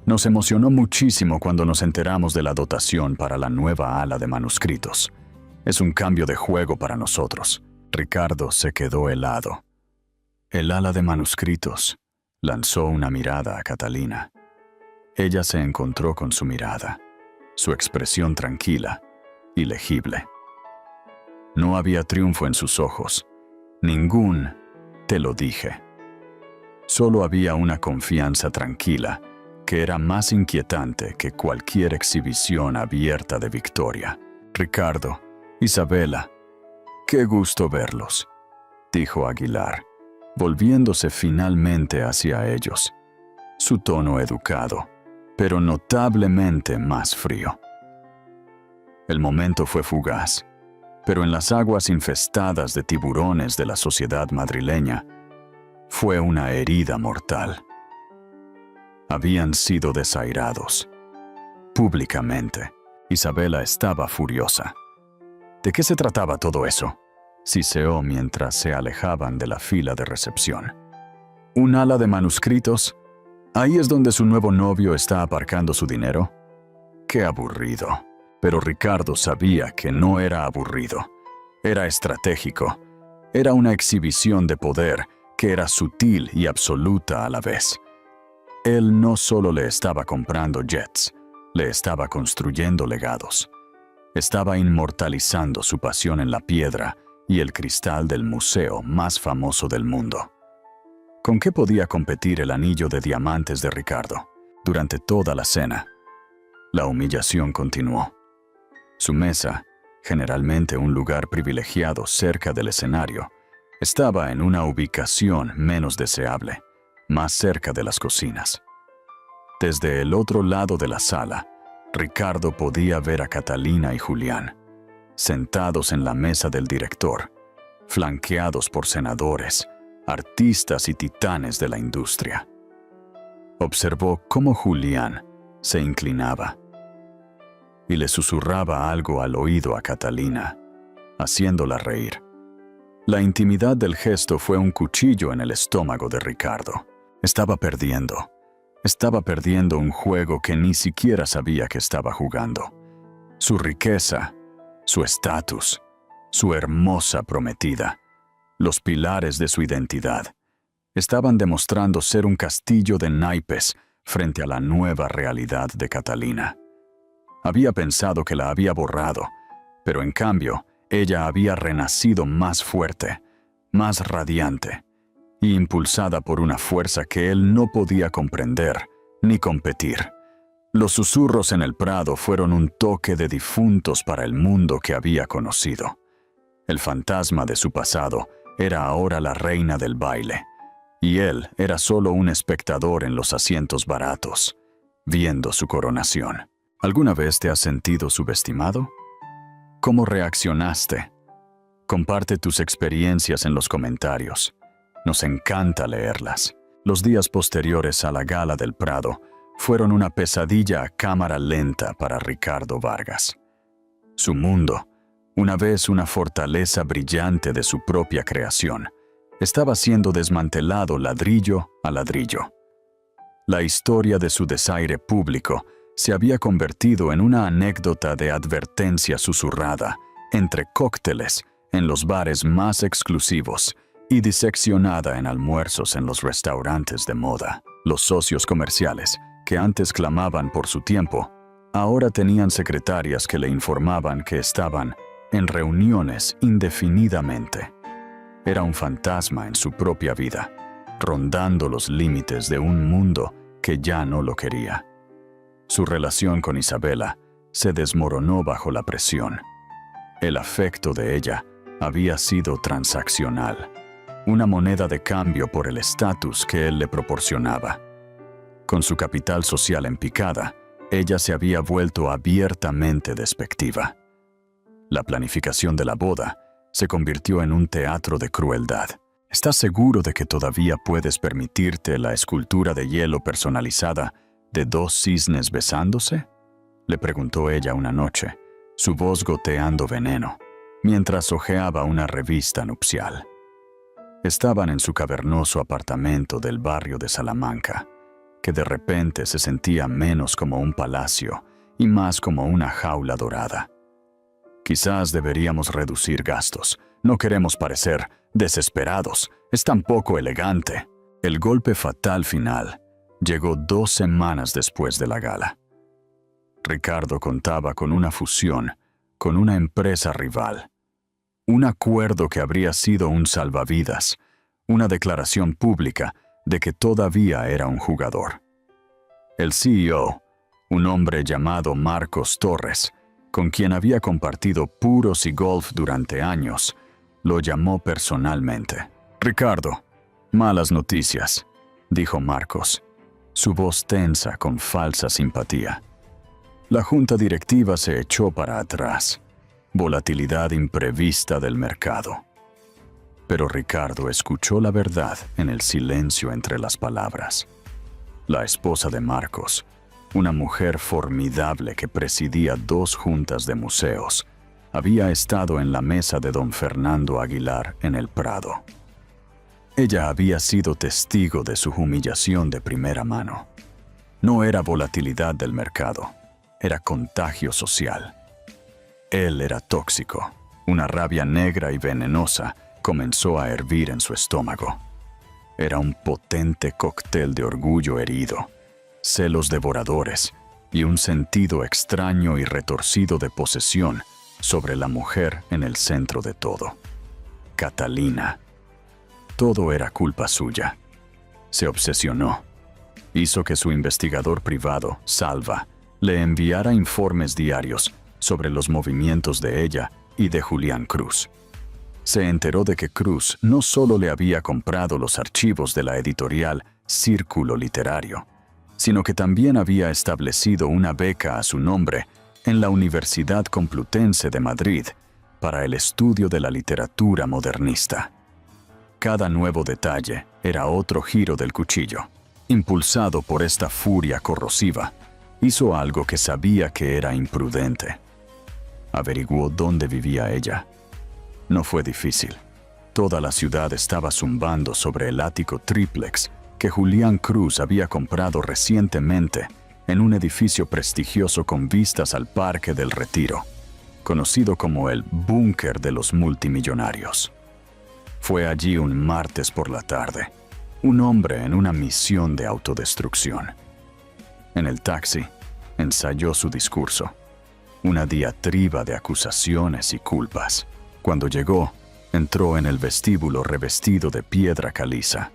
Nos emocionó muchísimo cuando nos enteramos de la dotación para la nueva ala de manuscritos. Es un cambio de juego para nosotros». Ricardo se quedó helado. El ala de manuscritos lanzó una mirada a Catalina. Ella se encontró con su mirada, su expresión tranquila y legible. No había triunfo en sus ojos, ningún «te lo dije». Solo había una confianza tranquila que era más inquietante que cualquier exhibición abierta de victoria. «Ricardo, Isabela, qué gusto verlos», dijo Aguilar, volviéndose finalmente hacia ellos. Su tono educado, pero notablemente más frío. El momento fue fugaz, pero en las aguas infestadas de tiburones de la sociedad madrileña, fue una herida mortal. Habían sido desairados. Públicamente, Isabela estaba furiosa. ¿De qué se trataba todo eso?, siseó mientras se alejaban de la fila de recepción. ¿Un ala de manuscritos? ¿Ahí es donde su nuevo novio está aparcando su dinero? ¡Qué aburrido! Pero Ricardo sabía que no era aburrido. Era estratégico. Era una exhibición de poder que era sutil y absoluta a la vez. Él no solo le estaba comprando jets, le estaba construyendo legados. Estaba inmortalizando su pasión en la piedra y el cristal del museo más famoso del mundo. ¿Con qué podía competir el anillo de diamantes de Ricardo? Durante toda la cena, la humillación continuó. Su mesa, generalmente un lugar privilegiado cerca del escenario, estaba en una ubicación menos deseable, más cerca de las cocinas. Desde el otro lado de la sala, Ricardo podía ver a Catalina y Julián, sentados en la mesa del director, flanqueados por senadores, artistas y titanes de la industria. Observó cómo Julián se inclinaba y le susurraba algo al oído a Catalina, haciéndola reír. La intimidad del gesto fue un cuchillo en el estómago de Ricardo. Estaba perdiendo un juego que ni siquiera sabía que estaba jugando. Su riqueza, su estatus, su hermosa prometida, los pilares de su identidad, estaban demostrando ser un castillo de naipes frente a la nueva realidad de Catalina. Había pensado que la había borrado, pero en cambio, ella había renacido más fuerte, más radiante, y impulsada por una fuerza que él no podía comprender ni competir, Los susurros en el prado fueron un toque de difuntos para el mundo que había conocido. El fantasma de su pasado era ahora la reina del baile, y él era solo un espectador en los asientos baratos, viendo su coronación. ¿Alguna vez te has sentido subestimado? ¿Cómo reaccionaste? Comparte tus experiencias en los comentarios. Nos encanta leerlas. Los días posteriores a la Gala del Prado fueron una pesadilla a cámara lenta para Ricardo Vargas. Su mundo, una vez una fortaleza brillante de su propia creación, estaba siendo desmantelado ladrillo a ladrillo. La historia de su desaire público se había convertido en una anécdota de advertencia susurrada entre cócteles en los bares más exclusivos y diseccionada en almuerzos en los restaurantes de moda. Los socios comerciales, que antes clamaban por su tiempo, ahora tenían secretarias que le informaban que estaban en reuniones indefinidamente. Era un fantasma en su propia vida, rondando los límites de un mundo que ya no lo quería. Su relación con Isabela se desmoronó bajo la presión. El afecto de ella había sido transaccional, una moneda de cambio por el estatus que él le proporcionaba. Con su capital social en picada, ella se había vuelto abiertamente despectiva. La planificación de la boda se convirtió en un teatro de crueldad. ¿Estás seguro de que todavía puedes permitirte la escultura de hielo personalizada de 2 cisnes besándose? Le preguntó ella una noche, su voz goteando veneno, mientras hojeaba una revista nupcial. Estaban en su cavernoso apartamento del barrio de Salamanca, que de repente se sentía menos como un palacio y más como una jaula dorada. Quizás deberíamos reducir gastos. No queremos parecer desesperados. Es tan poco elegante. El golpe fatal final llegó 2 semanas después de la gala. Ricardo contaba con una fusión con una empresa rival. Un acuerdo que habría sido un salvavidas, una declaración pública de que todavía era un jugador. El CEO, un hombre llamado Marcos Torres, con quien había compartido puros y golf durante años, lo llamó personalmente. «Ricardo, malas noticias», dijo Marcos, su voz tensa con falsa simpatía. La junta directiva se echó para atrás. Volatilidad imprevista del mercado. Pero Ricardo escuchó la verdad en el silencio entre las palabras. La esposa de Marcos, una mujer formidable que presidía 2 juntas de museos, había estado en la mesa de don Fernando Aguilar en el Prado. Ella había sido testigo de su humillación de primera mano. No era volatilidad del mercado, era contagio social. Él era tóxico. Una rabia negra y venenosa comenzó a hervir en su estómago. Era un potente cóctel de orgullo herido, celos devoradores y un sentido extraño y retorcido de posesión sobre la mujer en el centro de todo. Catalina. Todo era culpa suya. Se obsesionó. Hizo que su investigador privado, Salva, le enviara informes diarios sobre los movimientos de ella y de Julián Cruz. Se enteró de que Cruz no solo le había comprado los archivos de la editorial Círculo Literario, sino que también había establecido una beca a su nombre en la Universidad Complutense de Madrid para el estudio de la literatura modernista. Cada nuevo detalle era otro giro del cuchillo. Impulsado por esta furia corrosiva, hizo algo que sabía que era imprudente. Averiguó dónde vivía ella. No fue difícil. Toda la ciudad estaba zumbando sobre el ático triplex que Julián Cruz había comprado recientemente en un edificio prestigioso con vistas al Parque del Retiro, conocido como el búnker de los multimillonarios. Fue allí un martes por la tarde, un hombre en una misión de autodestrucción. En el taxi, ensayó su discurso, una diatriba de acusaciones y culpas. Cuando llegó, entró en el vestíbulo revestido de piedra caliza,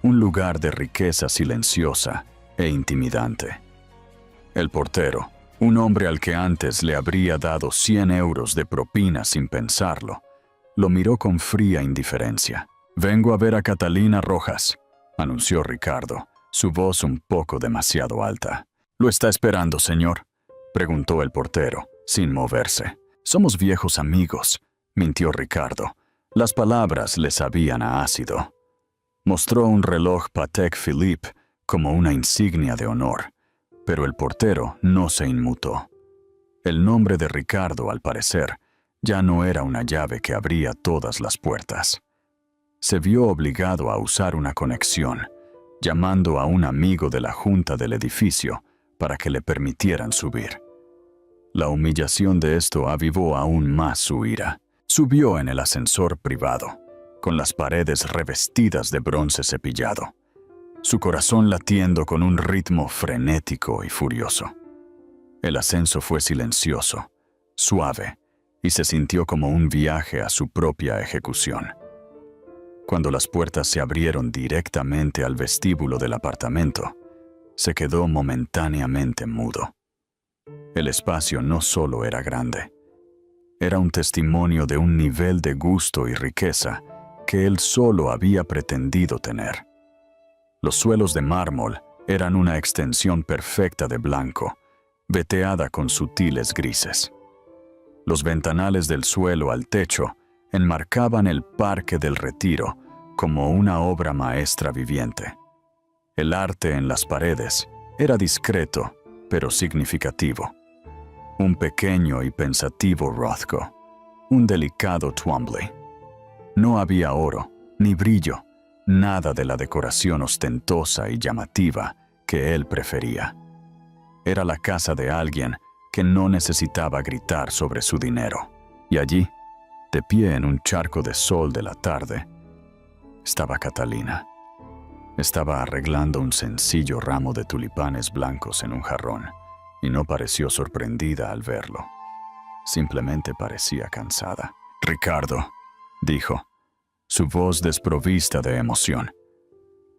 un lugar de riqueza silenciosa e intimidante. El portero, un hombre al que antes le habría dado 100 euros de propina sin pensarlo, lo miró con fría indiferencia. «Vengo a ver a Catalina Rojas», anunció Ricardo, su voz un poco demasiado alta. «¿Lo está esperando, señor?», preguntó el portero, sin moverse. «Somos viejos amigos», mintió Ricardo. Las palabras le sabían a ácido. Mostró un reloj Patek Philippe como una insignia de honor, pero el portero no se inmutó. El nombre de Ricardo, al parecer, ya no era una llave que abría todas las puertas. Se vio obligado a usar una conexión, llamando a un amigo de la junta del edificio para que le permitieran subir. La humillación de esto avivó aún más su ira. Subió en el ascensor privado, con las paredes revestidas de bronce cepillado, su corazón latiendo con un ritmo frenético y furioso. El ascenso fue silencioso, suave, y se sintió como un viaje a su propia ejecución. Cuando las puertas se abrieron directamente al vestíbulo del apartamento, se quedó momentáneamente mudo. El espacio no solo era grande, era un testimonio de un nivel de gusto y riqueza que él solo había pretendido tener. Los suelos de mármol eran una extensión perfecta de blanco, veteada con sutiles grises. Los ventanales del suelo al techo enmarcaban el Parque del Retiro como una obra maestra viviente. El arte en las paredes era discreto, pero significativo. Un pequeño y pensativo Rothko, un delicado Twombly. No había oro, ni brillo, nada de la decoración ostentosa y llamativa que él prefería. Era la casa de alguien que no necesitaba gritar sobre su dinero. Y allí, de pie en un charco de sol de la tarde, estaba Catalina. Estaba arreglando un sencillo ramo de tulipanes blancos en un jarrón, y no pareció sorprendida al verlo. Simplemente parecía cansada. «Ricardo», dijo, su voz desprovista de emoción.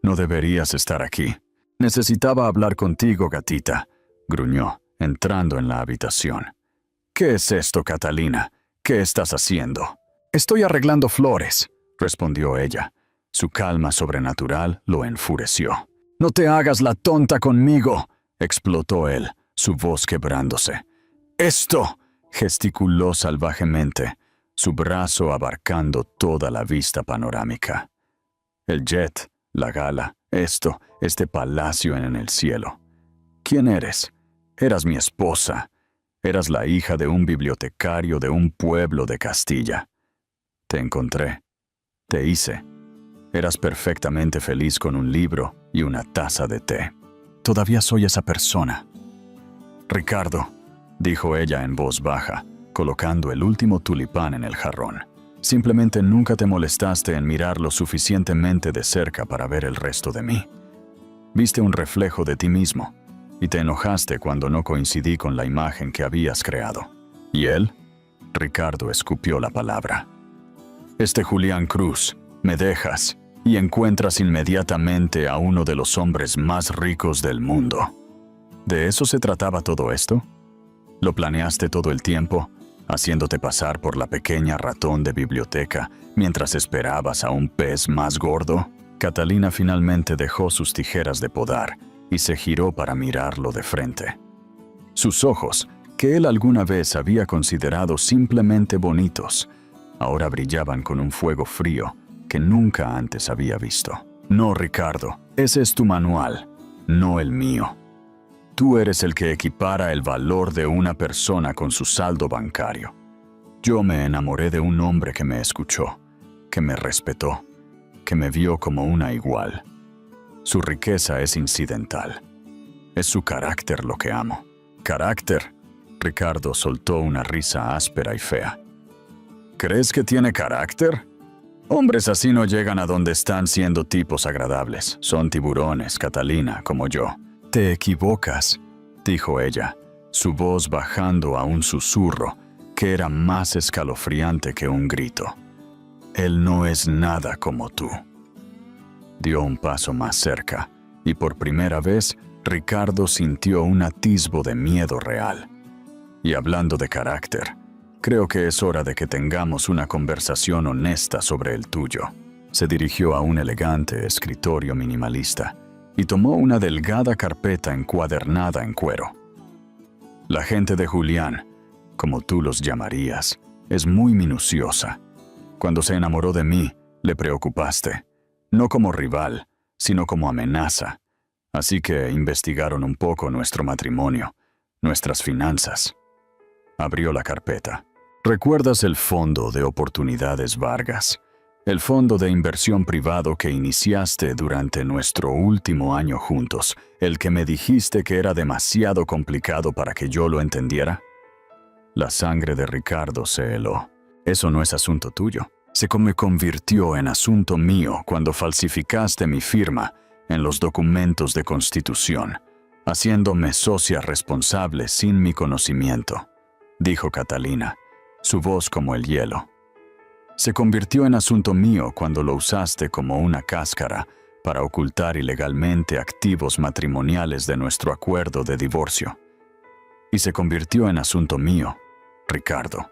«No deberías estar aquí. Necesitaba hablar contigo, gatita», gruñó, entrando en la habitación. «¿Qué es esto, Catalina? ¿Qué estás haciendo?» «Estoy arreglando flores», respondió ella. Su calma sobrenatural lo enfureció. «No te hagas la tonta conmigo», explotó él, su voz quebrándose. «¡Esto!», gesticuló salvajemente, su brazo abarcando toda la vista panorámica. El jet, la gala, este palacio en el cielo. ¿Quién eres? Eras mi esposa. Eras la hija de un bibliotecario de un pueblo de Castilla. Te encontré. Te hice. Eras perfectamente feliz con un libro y una taza de té. Todavía soy esa persona. «Ricardo», dijo ella en voz baja, colocando el último tulipán en el jarrón. «Simplemente nunca te molestaste en mirar lo suficientemente de cerca para ver el resto de mí. Viste un reflejo de ti mismo, y te enojaste cuando no coincidí con la imagen que habías creado. ¿Y él?», Ricardo escupió la palabra. «Este Julián Cruz, me dejas y encuentras inmediatamente a uno de los hombres más ricos del mundo. ¿De eso se trataba todo esto? ¿Lo planeaste todo el tiempo, haciéndote pasar por la pequeña ratón de biblioteca mientras esperabas a un pez más gordo?» Catalina finalmente dejó sus tijeras de podar y se giró para mirarlo de frente. Sus ojos, que él alguna vez había considerado simplemente bonitos, ahora brillaban con un fuego frío que nunca antes había visto. «No, Ricardo, ese es tu manual, no el mío. Tú eres el que equipara el valor de una persona con su saldo bancario. Yo me enamoré de un hombre que me escuchó, que me respetó, que me vio como una igual. Su riqueza es incidental. Es su carácter lo que amo». «¿Carácter?», Ricardo soltó una risa áspera y fea. «¿Crees que tiene carácter? Hombres así no llegan a donde están siendo tipos agradables. Son tiburones, Catalina, como yo». «Te equivocas», dijo ella, su voz bajando a un susurro que era más escalofriante que un grito. «Él no es nada como tú». Dio un paso más cerca, y por primera vez Ricardo sintió un atisbo de miedo real. Y hablando de carácter, creo que es hora de que tengamos una conversación honesta sobre el tuyo. Se dirigió a un elegante escritorio minimalista y tomó una delgada carpeta encuadernada en cuero. La gente de Julián, como tú los llamarías, es muy minuciosa. Cuando se enamoró de mí, le preocupaste, no como rival, sino como amenaza. Así que investigaron un poco nuestro matrimonio, nuestras finanzas. Abrió la carpeta. ¿Recuerdas el Fondo de Oportunidades Vargas? El fondo de inversión privado que iniciaste durante nuestro último año juntos, el que me dijiste que era demasiado complicado para que yo lo entendiera. La sangre de Ricardo se heló. Eso no es asunto tuyo. Se me convirtió en asunto mío cuando falsificaste mi firma en los documentos de constitución, haciéndome socia responsable sin mi conocimiento, dijo Catalina, su voz como el hielo. Se convirtió en asunto mío cuando lo usaste como una cáscara para ocultar ilegalmente activos matrimoniales de nuestro acuerdo de divorcio. Y se convirtió en asunto mío, Ricardo,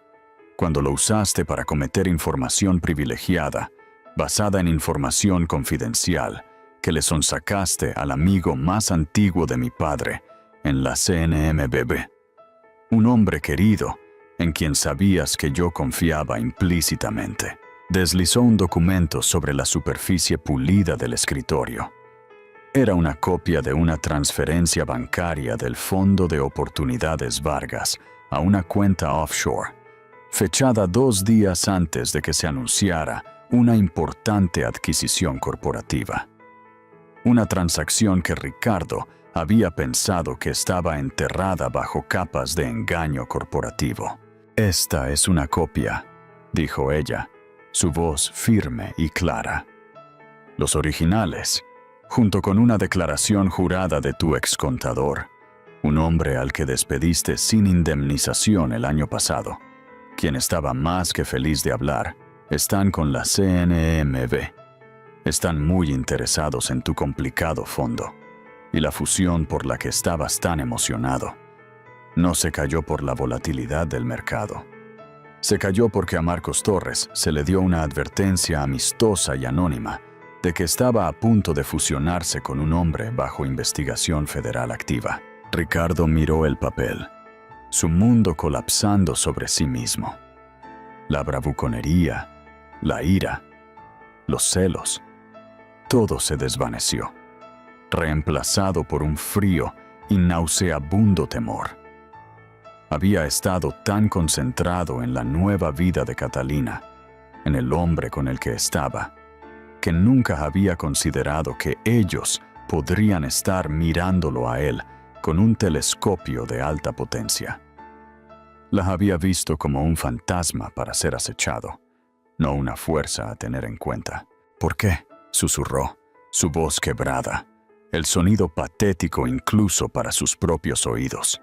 cuando lo usaste para cometer información privilegiada, basada en información confidencial, que le sonsacaste al amigo más antiguo de mi padre en la CNMBB. Un hombre querido, en quien sabías que yo confiaba implícitamente. Deslizó un documento sobre la superficie pulida del escritorio. Era una copia de una transferencia bancaria del Fondo de Oportunidades Vargas a una cuenta offshore, fechada 2 días antes de que se anunciara una importante adquisición corporativa. Una transacción que Ricardo había pensado que estaba enterrada bajo capas de engaño corporativo. «Esta es una copia», dijo ella, su voz firme y clara. «Los originales, junto con una declaración jurada de tu excontador, un hombre al que despediste sin indemnización el año pasado, quien estaba más que feliz de hablar, están con la CNMV. Están muy interesados en tu complicado fondo y la fusión por la que estabas tan emocionado. No se cayó por la volatilidad del mercado. Se cayó porque a Marcos Torres se le dio una advertencia amistosa y anónima de que estaba a punto de fusionarse con un hombre bajo investigación federal activa». Ricardo miró el papel, su mundo colapsando sobre sí mismo. La bravuconería, la ira, los celos, todo se desvaneció, reemplazado por un frío y nauseabundo temor. Había estado tan concentrado en la nueva vida de Catalina, en el hombre con el que estaba, que nunca había considerado que ellos podrían estar mirándolo a él con un telescopio de alta potencia. La había visto como un fantasma para ser acechado, no una fuerza a tener en cuenta. «¿Por qué?», susurró, su voz quebrada, el sonido patético incluso para sus propios oídos.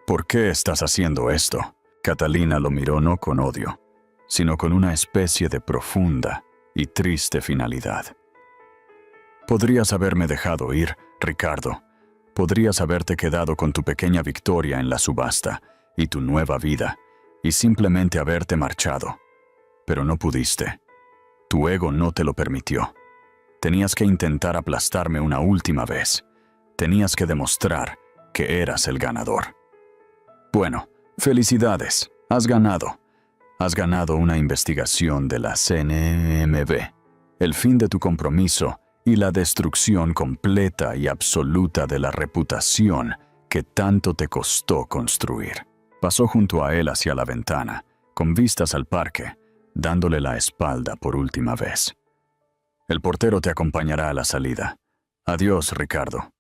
«¿Por qué estás haciendo esto?». Catalina lo miró no con odio, sino con una especie de profunda y triste finalidad. «Podrías haberme dejado ir, Ricardo. Podrías haberte quedado con tu pequeña victoria en la subasta y tu nueva vida, y simplemente haberte marchado. Pero no pudiste. Tu ego no te lo permitió. Tenías que intentar aplastarme una última vez. Tenías que demostrar que eras el ganador. Bueno, felicidades, has ganado. Has ganado una investigación de la CNMV, el fin de tu compromiso y la destrucción completa y absoluta de la reputación que tanto te costó construir». Pasó junto a él hacia la ventana, con vistas al parque, dándole la espalda por última vez. «El portero te acompañará a la salida. Adiós, Ricardo».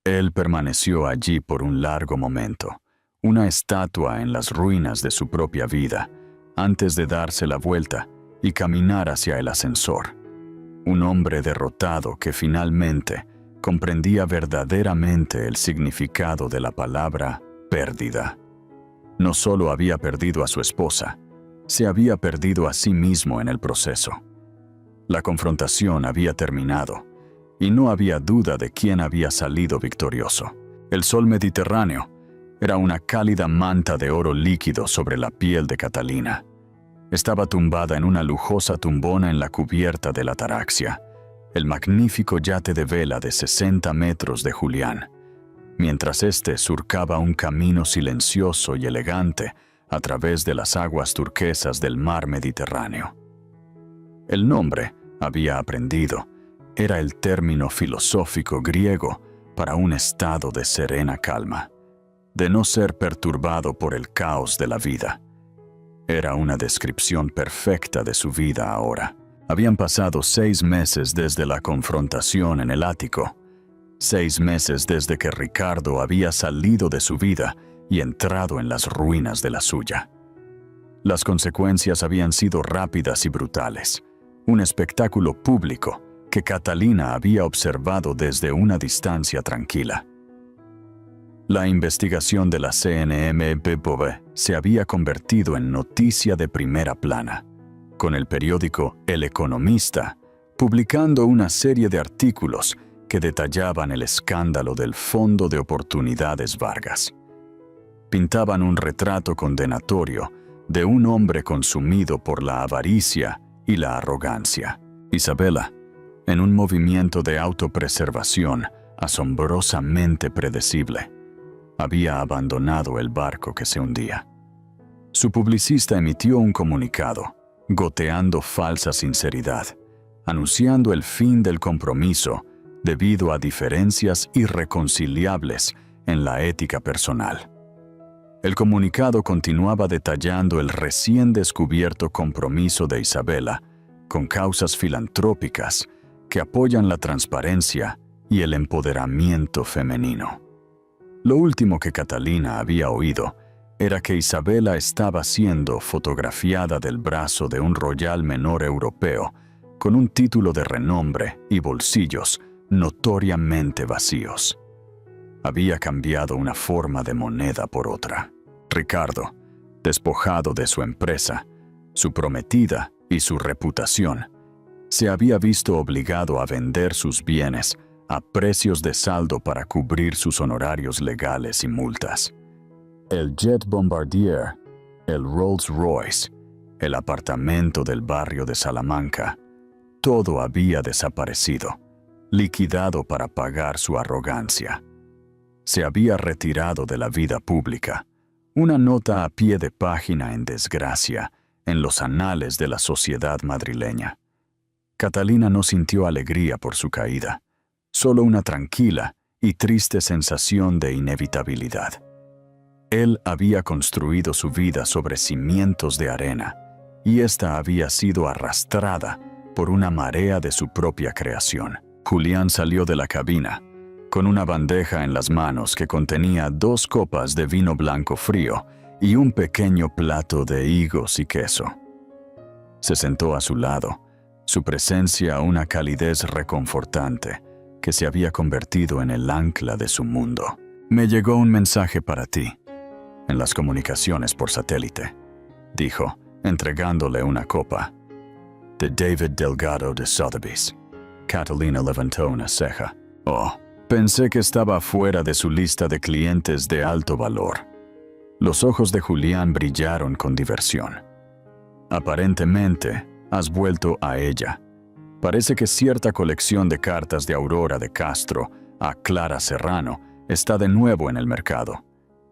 Él permaneció allí por un largo momento, una estatua en las ruinas de su propia vida, antes de darse la vuelta y caminar hacia el ascensor. Un hombre derrotado que finalmente comprendía verdaderamente el significado de la palabra pérdida. No solo había perdido a su esposa, se había perdido a sí mismo en el proceso. La confrontación había terminado, y no había duda de quién había salido victorioso. El sol Mediterráneo era una cálida manta de oro líquido sobre la piel de Catalina. Estaba tumbada en una lujosa tumbona en la cubierta de la Ataraxia, el magnífico yate de vela de 60 metros de Julián, mientras éste surcaba un camino silencioso y elegante a través de las aguas turquesas del mar Mediterráneo. El nombre, había aprendido, era el término filosófico griego para un estado de serena calma, de no ser perturbado por el caos de la vida. Era una descripción perfecta de su vida ahora. Habían pasado 6 meses desde la confrontación en el ático, 6 meses desde que Ricardo había salido de su vida y entrado en las ruinas de la suya. Las consecuencias habían sido rápidas y brutales. Un espectáculo público que Catalina había observado desde una distancia tranquila. La investigación de la CNMP se había convertido en noticia de primera plana, con el periódico El Economista publicando una serie de artículos que detallaban el escándalo del Fondo de Oportunidades Vargas. Pintaban un retrato condenatorio de un hombre consumido por la avaricia y la arrogancia. Isabela, en un movimiento de autopreservación asombrosamente predecible, había abandonado el barco que se hundía. Su publicista emitió un comunicado, goteando falsa sinceridad, anunciando el fin del compromiso debido a diferencias irreconciliables en la ética personal. El comunicado continuaba detallando el recién descubierto compromiso de Isabela con causas filantrópicas que apoyan la transparencia y el empoderamiento femenino. Lo último que Catalina había oído era que Isabela estaba siendo fotografiada del brazo de un royal menor europeo con un título de renombre y bolsillos notoriamente vacíos. Había cambiado una forma de moneda por otra. Ricardo, despojado de su empresa, su prometida y su reputación, se había visto obligado a vender sus bienes a precios de saldo para cubrir sus honorarios legales y multas. El jet Bombardier, el Rolls Royce, el apartamento del barrio de Salamanca, todo había desaparecido, liquidado para pagar su arrogancia. Se había retirado de la vida pública, una nota a pie de página en desgracia en los anales de la sociedad madrileña. Catalina no sintió alegría por su caída, solo una tranquila y triste sensación de inevitabilidad. Él había construido su vida sobre cimientos de arena, y ésta había sido arrastrada por una marea de su propia creación. Julián salió de la cabina, con una bandeja en las manos que contenía 2 copas de vino blanco frío y un pequeño plato de higos y queso. Se sentó a su lado, su presencia una calidez reconfortante, que se había convertido en el ancla de su mundo. «Me llegó un mensaje para ti, en las comunicaciones por satélite», dijo, entregándole una copa. «De David Delgado de Sotheby's». Catalina levantó una ceja. «Oh, pensé que estaba fuera de su lista de clientes de alto valor». Los ojos de Julián brillaron con diversión. «Aparentemente, has vuelto a ella. Parece que cierta colección de cartas de Aurora de Castro a Clara Serrano está de nuevo en el mercado.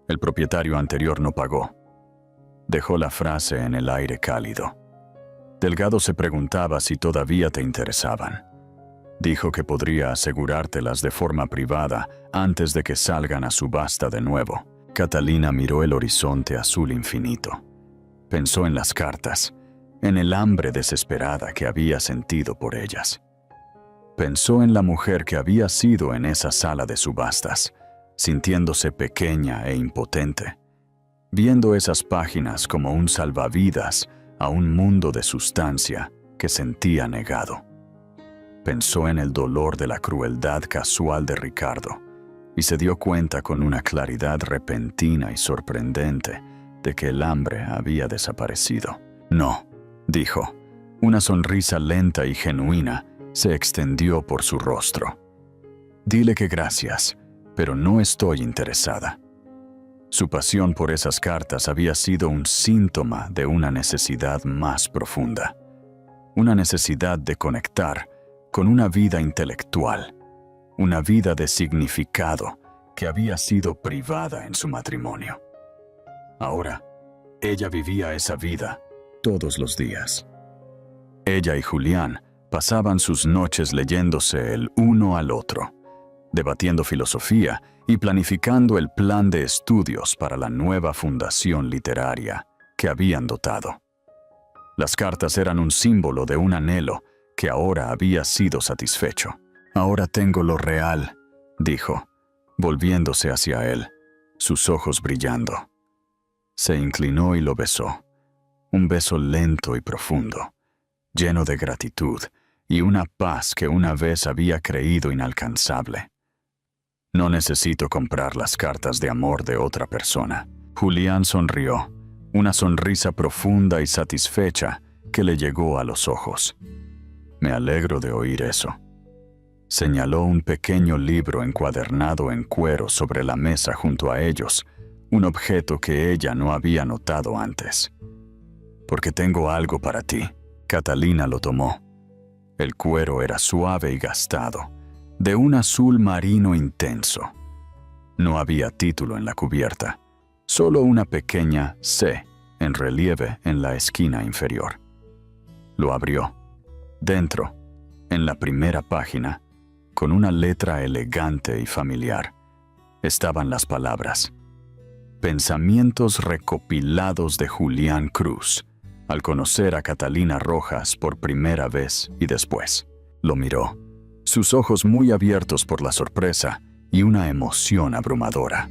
El propietario anterior no pagó». Dejó la frase en el aire cálido. Delgado se preguntaba si todavía te interesaban. Dijo que podría asegurártelas de forma privada antes de que salgan a subasta de nuevo. Catalina miró el horizonte azul infinito. Pensó en las cartas, en el hambre desesperada que había sentido por ellas. Pensó en la mujer que había sido en esa sala de subastas, sintiéndose pequeña e impotente, viendo esas páginas como un salvavidas a un mundo de sustancia que sentía negado. Pensó en el dolor de la crueldad casual de Ricardo y se dio cuenta con una claridad repentina y sorprendente de que el hambre había desaparecido. «No», dijo, una sonrisa lenta y genuina se extendió por su rostro. Dile que gracias, pero no estoy interesada. Su pasión por esas cartas había sido un síntoma de una necesidad más profunda. Una necesidad de conectar con una vida intelectual, una vida de significado que había sido privada en su matrimonio. Ahora, ella vivía esa vida todos los días. Ella y Julián pasaban sus noches leyéndose el uno al otro, debatiendo filosofía y planificando el plan de estudios para la nueva fundación literaria que habían dotado. Las cartas eran un símbolo de un anhelo que ahora había sido satisfecho. «Ahora tengo lo real», dijo, volviéndose hacia él, sus ojos brillando. Se inclinó y lo besó, un beso lento y profundo, lleno de gratitud y una paz que una vez había creído inalcanzable. «No necesito comprar las cartas de amor de otra persona». Julián sonrió, una sonrisa profunda y satisfecha que le llegó a los ojos. «Me alegro de oír eso». Señaló un pequeño libro encuadernado en cuero sobre la mesa junto a ellos, un objeto que ella no había notado antes. «Porque tengo algo para ti». Catalina lo tomó. El cuero era suave y gastado, de un azul marino intenso. No había título en la cubierta, solo una pequeña C en relieve en la esquina inferior. Lo abrió. Dentro, en la primera página, con una letra elegante y familiar, estaban las palabras: «Pensamientos recopilados de Julián Cruz, al conocer a Catalina Rojas por primera vez y después». Lo miró, sus ojos muy abiertos por la sorpresa y una emoción abrumadora.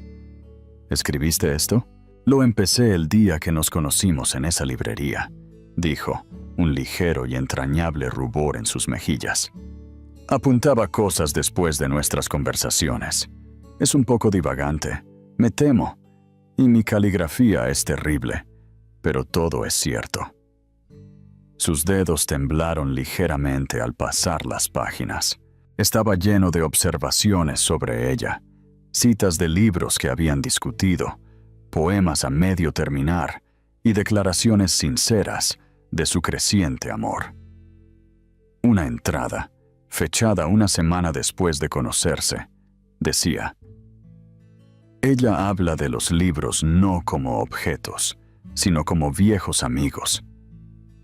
«¿Escribiste esto?» «Lo empecé el día que nos conocimos en esa librería», dijo, un ligero y entrañable rubor en sus mejillas. «Apuntaba cosas después de nuestras conversaciones. Es un poco divagante, me temo, y mi caligrafía es terrible, pero todo es cierto». Sus dedos temblaron ligeramente al pasar las páginas. Estaba lleno de observaciones sobre ella, citas de libros que habían discutido, poemas a medio terminar y declaraciones sinceras de su creciente amor. Una entrada, fechada una semana después de conocerse, decía: «Ella habla de los libros no como objetos, sino como viejos amigos.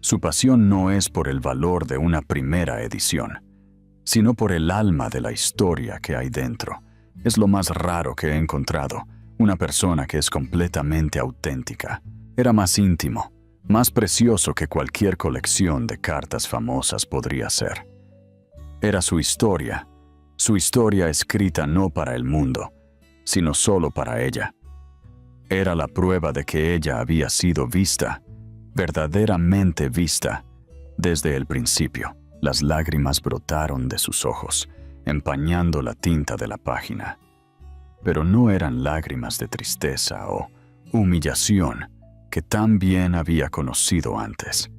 Su pasión no es por el valor de una primera edición, sino por el alma de la historia que hay dentro. Es lo más raro que he encontrado, una persona que es completamente auténtica. Era más íntimo, más precioso que cualquier colección de cartas famosas podría ser. Era su historia escrita no para el mundo, sino solo para ella. Era la prueba de que ella había sido vista, verdaderamente vista, desde el principio». Las lágrimas brotaron de sus ojos, empañando la tinta de la página. Pero no eran lágrimas de tristeza o humillación que tan bien había conocido antes.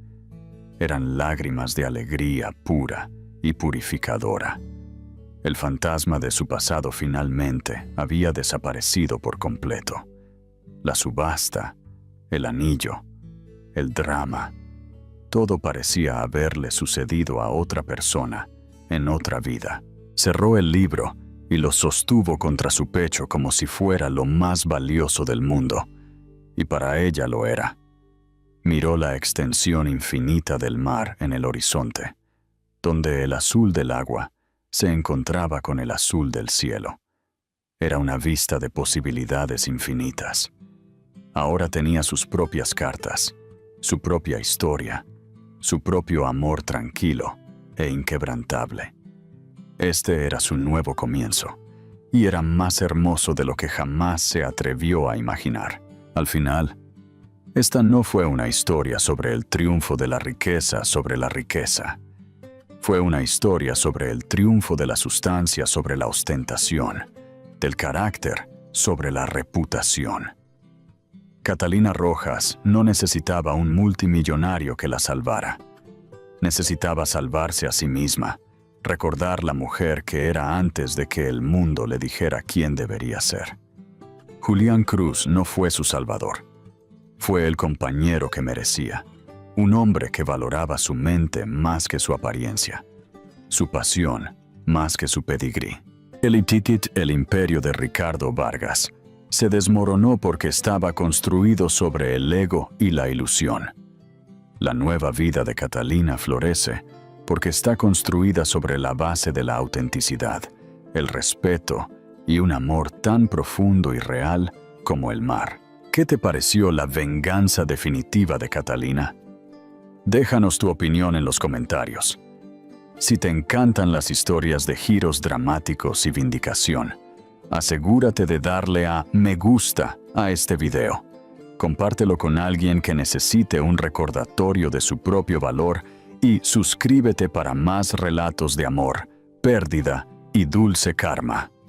Eran lágrimas de alegría pura y purificadora. El fantasma de su pasado finalmente había desaparecido por completo. La subasta, el anillo, el drama, todo parecía haberle sucedido a otra persona, en otra vida. Cerró el libro y lo sostuvo contra su pecho como si fuera lo más valioso del mundo, y para ella lo era. Miró la extensión infinita del mar en el horizonte, donde el azul del agua se encontraba con el azul del cielo. Era una vista de posibilidades infinitas. Ahora tenía sus propias cartas, su propia historia, su propio amor tranquilo e inquebrantable. Este era su nuevo comienzo, y era más hermoso de lo que jamás se atrevió a imaginar. Al final, esta no fue una historia sobre el triunfo de la riqueza sobre la riqueza. Fue una historia sobre el triunfo de la sustancia sobre la ostentación, del carácter sobre la reputación. Catalina Rojas no necesitaba un multimillonario que la salvara. Necesitaba salvarse a sí misma, recordar la mujer que era antes de que el mundo le dijera quién debería ser. Julián Cruz no fue su salvador. Fue el compañero que merecía, un hombre que valoraba su mente más que su apariencia, su pasión más que su pedigrí. El imperio de Ricardo Vargas se desmoronó porque estaba construido sobre el ego y la ilusión. La nueva vida de Catalina florece porque está construida sobre la base de la autenticidad, el respeto y un amor tan profundo y real como el mar. ¿Qué te pareció la venganza definitiva de Catalina? Déjanos tu opinión en los comentarios. Si te encantan las historias de giros dramáticos y vindicación, asegúrate de darle a me gusta a este video. Compártelo con alguien que necesite un recordatorio de su propio valor y suscríbete para más relatos de amor, pérdida y dulce karma.